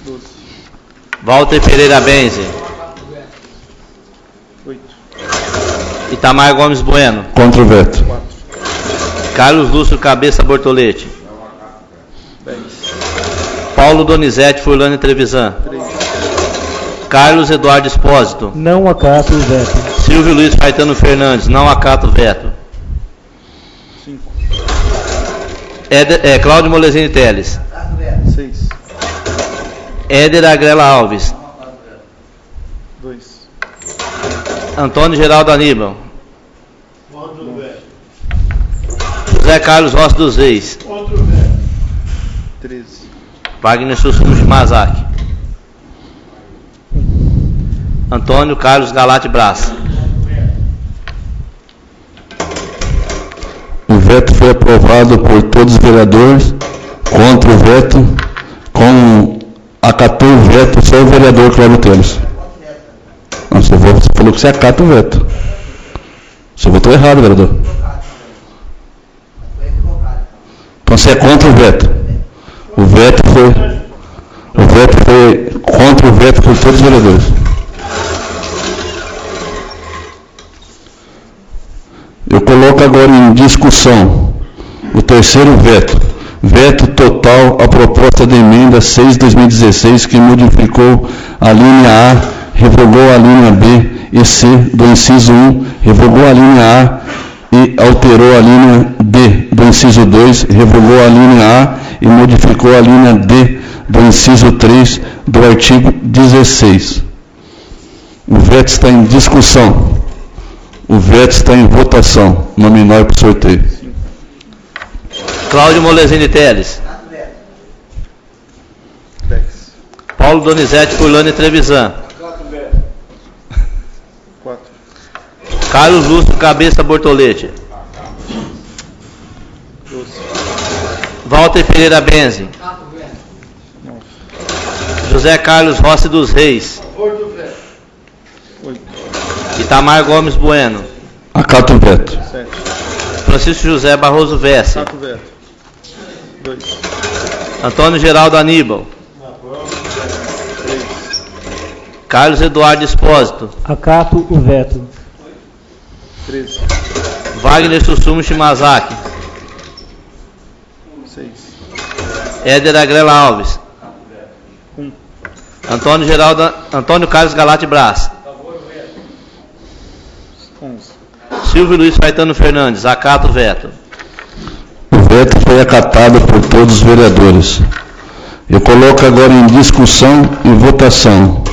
12. Walter Pereira Benzi. 8. Itamar Gomes Bueno. Contra o veto. 4. Carlos Lúcio Cabeça Bortolete. 10. Paulo Donizete Furlano Trevisan. 3. Carlos Eduardo Espósito. Não acato o veto. Silvio Luiz Caetano Fernandes. Não acata o veto. 5. Cláudio Molesini Teles. Acato o veto. 6. Éder Agrela Alves. 2. Antônio Geraldo Aníbal. Outro veto. José Carlos Rossi dos Reis. Outro veto. 13. Wagner Susumu Shimazaki. Antônio Carlos Galate Brás. O veto foi aprovado por todos os vereadores. Contra o veto, acatou o veto só o vereador Cláudio Teles. Não, você falou que você acata o veto. Você votou errado, vereador. Então você é contra o veto. O veto foi contra o veto por todos os vereadores. Eu coloco agora em discussão o terceiro veto. Veto total à proposta de emenda 6 de 2016, que modificou a linha A, revogou a linha B e C do inciso 1, revogou a linha A e alterou a linha D do inciso 2, revogou a linha A e modificou a linha D do inciso 3 do artigo 16. O veto está em discussão. O veto está em votação, nominal e por sorteio. Cláudio Molesini Teles. Paulo Donizete Furlani Trevisan. Carlos Lúcio Cabeça Bortolete. Walter Pereira Benzi. José Carlos Rossi dos Reis. Itamar Gomes Bueno. Acato o veto. Francisco José Barroso Vessi. Antônio Geraldo Aníbal. Carlos Eduardo Espósito. Acato o veto. Wagner Sussumo Shimazaki. Éder Agrela Alves. Antônio Carlos Galate Brás. Silvio Luiz Caetano Fernandes. Acato o veto. O veto foi acatado por todos os vereadores. Eu coloco agora em discussão e votação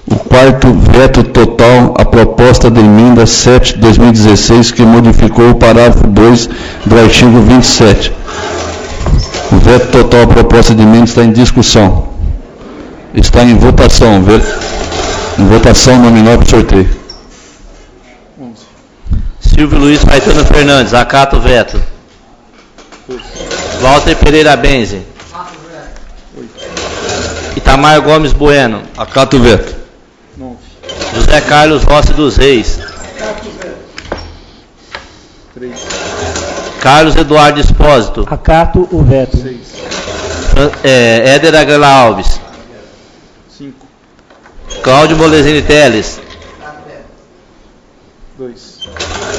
o quarto veto total à proposta de emenda 7/2016, que modificou o parágrafo 2 do artigo 27. O veto total à proposta de emenda está em discussão. Está em votação. Em votação nominal para sorteio. Silvio Luiz Caetano Fernandes. Acato o veto. Walter Pereira Benzi. Itamar Gomes Bueno. Acato o veto. José Carlos Rossi dos Reis. Carlos Eduardo Espósito. Acato o veto. Éder Agrela Alves. Cláudio Molesini Teles.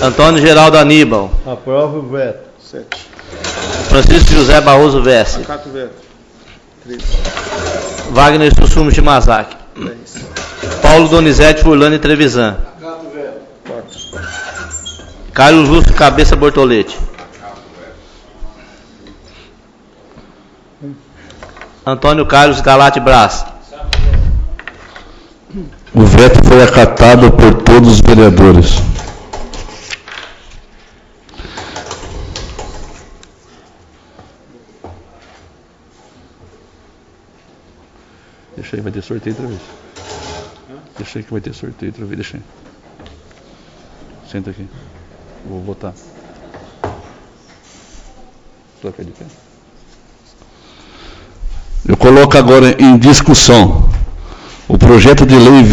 Antônio Geraldo Aníbal. Aprova o veto. Francisco José Barroso Vessi. Acato o veto. Wagner Sussumo Shimazaki. Paulo Donizete Furlani Trevisan. Carlos Lúcio Cabeça Bortolete. Antônio Carlos Galate Brás. O veto foi acatado por todos os vereadores. Deixa aí, vai ter sorteio outra vez. Deixa aí que vai ter sorteio outra vez, deixa aí. Senta aqui. Vou votar. Toca de pé. Eu coloco agora em discussão o projeto de lei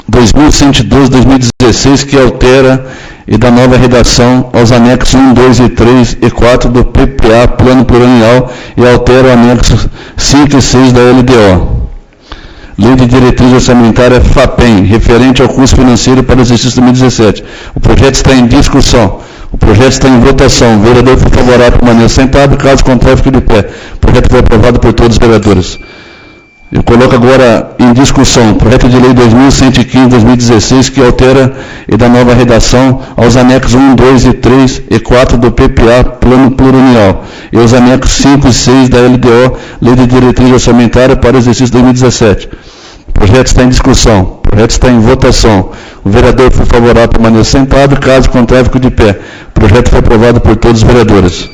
2112/2016, que altera e dá nova redação aos anexos 1, 2 e 3 e 4 do PPA, Plano Plurianual, e altera o anexo 5 e 6 da LDO. Lei de Diretriz Orçamentária FAPEM, referente ao custo financeiro para o exercício 2017. O projeto está em discussão. O projeto está em votação. O vereador for favorável permaneça sentado, caso contrário fique de pé. O projeto foi aprovado por todos os vereadores. Eu coloco agora em discussão o projeto de lei 2115/2016, que altera e dá nova redação aos anexos 1, 2 e 3 e 4 do PPA, Plano Plurianual, e os anexos 5 e 6 da LDO, Lei de Diretriz Orçamentária para o exercício 2017. O projeto está em discussão. O projeto está em votação. O vereador for favorável permaneça sentado, caso contrário fique de pé. O projeto foi aprovado por todos os vereadores.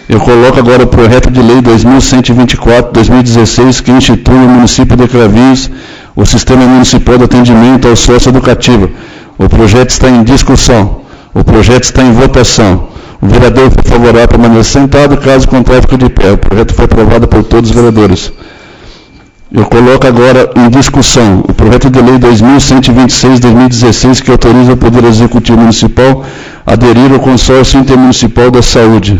Eu coloco agora o projeto de lei 2124/2016, que institui no município de Cravinhos o Sistema Municipal de Atendimento ao Sócio Educativo. O projeto está em discussão. O projeto está em votação. O vereador for favorável permaneça sentado, caso contrário fique de pé. O projeto foi aprovado por todos os vereadores. Eu coloco agora em discussão o projeto de lei 2126/2016, que autoriza o Poder Executivo Municipal a aderir ao Consórcio Intermunicipal da Saúde,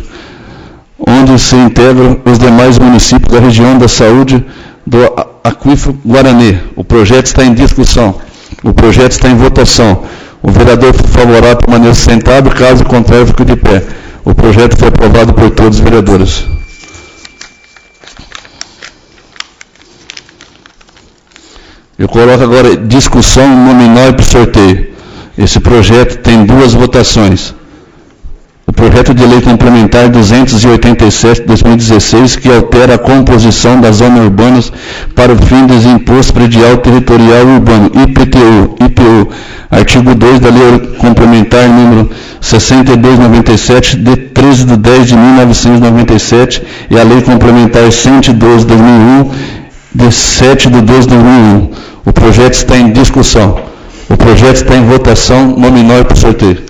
onde se integram os demais municípios da região da saúde do Aquífero Guarani. O projeto está em discussão. O projeto está em votação. O vereador favorável permaneça sentado, caso contrário fique de pé. O projeto foi aprovado por todos os vereadores. Eu coloco agora discussão nominal e por sorteio. Esse projeto tem duas votações. O projeto de lei complementar 287 de 2016, que altera a composição das zonas urbanas para o fim do Imposto Predial Territorial Urbano, IPTU. Artigo 2 da lei complementar número 6297, de 13 de 10 de 1997, e a lei complementar 112 de 2001, de 7 de 12 de 2001. O projeto está em discussão. O projeto está em votação nominal e por sorteio.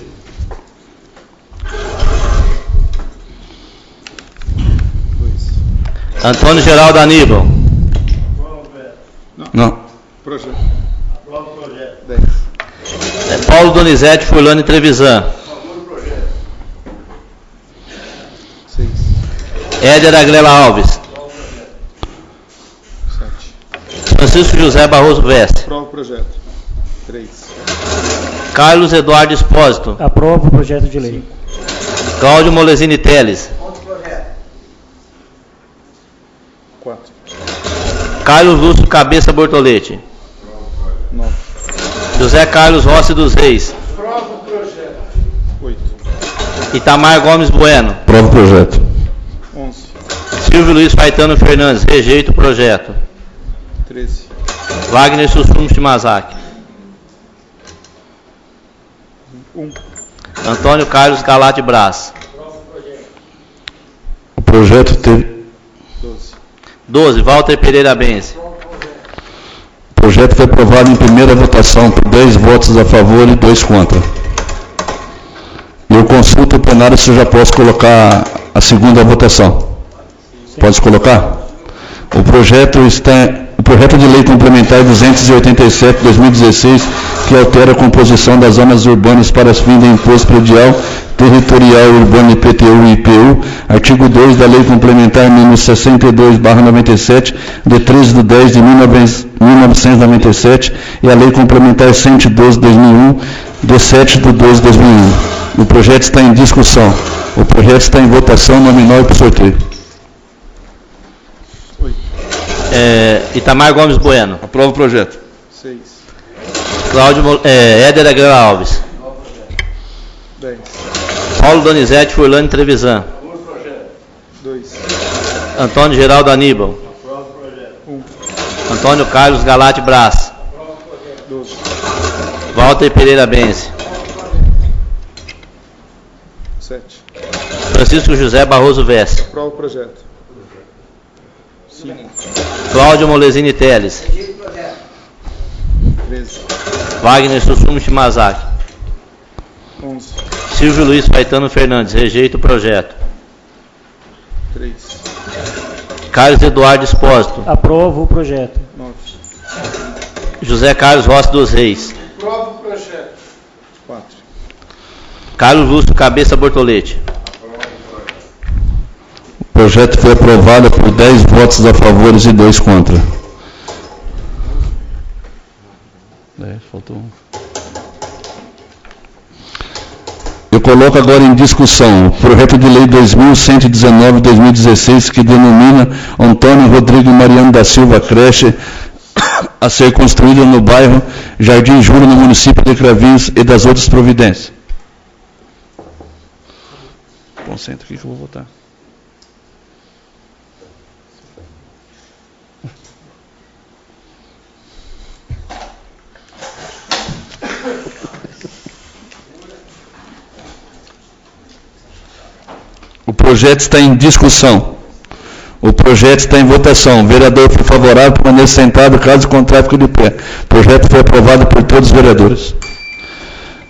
Antônio Geraldo Aníbal. Não. Projeto. Aprova o projeto. 10. Paulo Donizete Furlani Trevisan. 6. Éder Aglela Alves. 7. Francisco José Barroso Veste. Aprova o projeto. 3. Carlos Eduardo Espósito. Aprovo o projeto de lei. Cláudio Molesini Teles. 4. Carlos Lúcio Cabeça Bortolete. 9. José Carlos Rossi dos Reis. Aprova o projeto. 8. Itamar Gomes Bueno. Aprova o projeto. 11. Silvio Luiz Faetano Fernandes. Rejeita o projeto. 13. Wagner Sussum Shimazaki. 1. Antônio Carlos Galate Braz. O projeto teve... 12. 12. Walter Pereira Bense. O projeto foi aprovado em primeira votação por 10 votos a favor e 2 contra. Eu consulto o plenário se eu já posso colocar a segunda votação. Pode colocar? O projeto de lei complementar 287 de 2016, que altera a composição das zonas urbanas para fins do Imposto Predial Territorial Urbano IPTU e IPU, artigo 2 da lei complementar número 62/97, de 13 de 10 de 1997, e a lei complementar 112 de 2001, de 7 de 12 de 2001. O projeto está em discussão. O projeto está em votação nominal e por sorteio. Itamar Gomes Bueno. Aprova o projeto. 6. Éder Aguilar Alves. 10. Paulo Donizete Furlani Trevisan. 2. Antônio Geraldo Aníbal. Aprova o projeto. 1. Antônio Carlos Galate Braz. 12. Walter Pereira Bense. 7. Francisco José Barroso Veste. Aprova o projeto. 5. Cláudio Molesini Teles. 13. Wagner Sussum Shimazaki. 11. Silvio Luiz Faetano Fernandes. Rejeita o projeto. 3. Carlos Eduardo Espósito. Aprovo o projeto. 9. José Carlos Rossi dos Reis. Aprova o projeto. 4. Carlos Lúcio Cabeça Bortolete. O projeto foi aprovado por 10 votos a favor e 2 contra. Faltou um. Eu coloco agora em discussão o projeto de lei 2119-2016, que denomina Antônio Rodrigo Mariano da Silva creche a ser construída no bairro Jardim Júlio, no município de Cravinhos, e das outras providências. Concentra aqui que eu vou votar. O projeto está em discussão. O projeto está em votação. O vereador foi favorável, permaneça sentado, caso contrário, fique de pé. O projeto foi aprovado por todos os vereadores.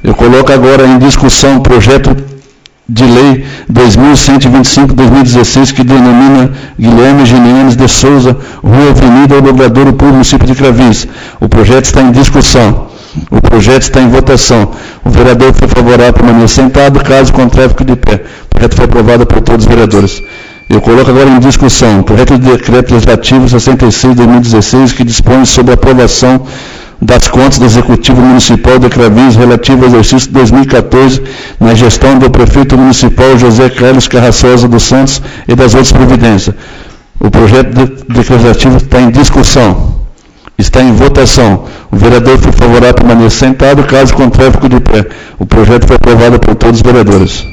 Eu coloco agora em discussão o projeto de lei 2125-2016, que denomina Guilherme Ginianes de Souza, Rua Avenida Logradouro Público, município de Cravinhos. O projeto está em discussão. O projeto está em votação. O vereador foi favorável, permaneça sentado, caso contrário, fique de pé. O projeto foi aprovado por todos os vereadores. Eu coloco agora em discussão o projeto de decreto legislativo 66 de 2016, que dispõe sobre a aprovação das contas do Executivo Municipal de Cravinhos relativo ao exercício 2014 na gestão do prefeito municipal José Carlos Carraçosa dos Santos e das outras providências. O projeto de decreto legislativo está em discussão. Está em votação. O vereador foi favorável, permaneça sentado, caso contrário, fique de pé. O projeto foi aprovado por todos os vereadores.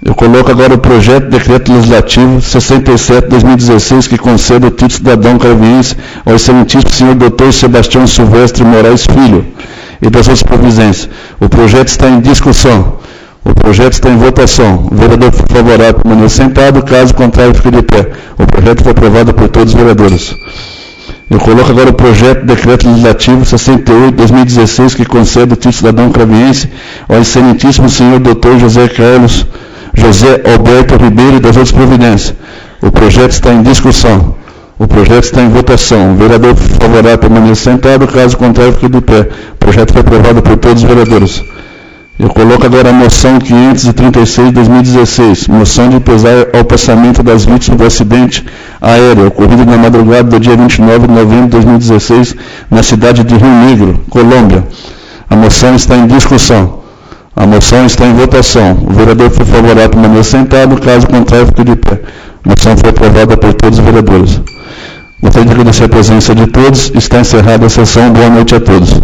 Eu coloco agora o projeto de decreto legislativo 67/2016, que concede o título cidadão craviense ao excelentíssimo senhor Dr. Sebastião Silvestre Moraes Filho e das outras providências. O projeto está em discussão. O projeto está em votação. O vereador favorável permanece sentado, caso contrário fique de pé. O projeto foi aprovado por todos os vereadores. Eu coloco agora o projeto de decreto legislativo 68/2016, que concede o título cidadão craviense ao excelentíssimo senhor Dr. José Alberto Ribeiro e das outras providências. O projeto está em discussão. O projeto está em votação. O vereador favorável permanece sentado, caso contrário fique de pé. O projeto foi aprovado por todos os vereadores. Eu coloco agora a moção 536/2016, moção de pesar ao passamento das vítimas do acidente aéreo ocorrido na madrugada do dia 29 de novembro de 2016, na cidade de Rio Negro, Colômbia. A moção está em discussão. A moção está em votação. O vereador foi favorável permanecer sentado, caso contrário fique de pé. A moção foi aprovada por todos os vereadores. Gostaria de agradecer a presença de todos. Está encerrada a sessão. Boa noite a todos.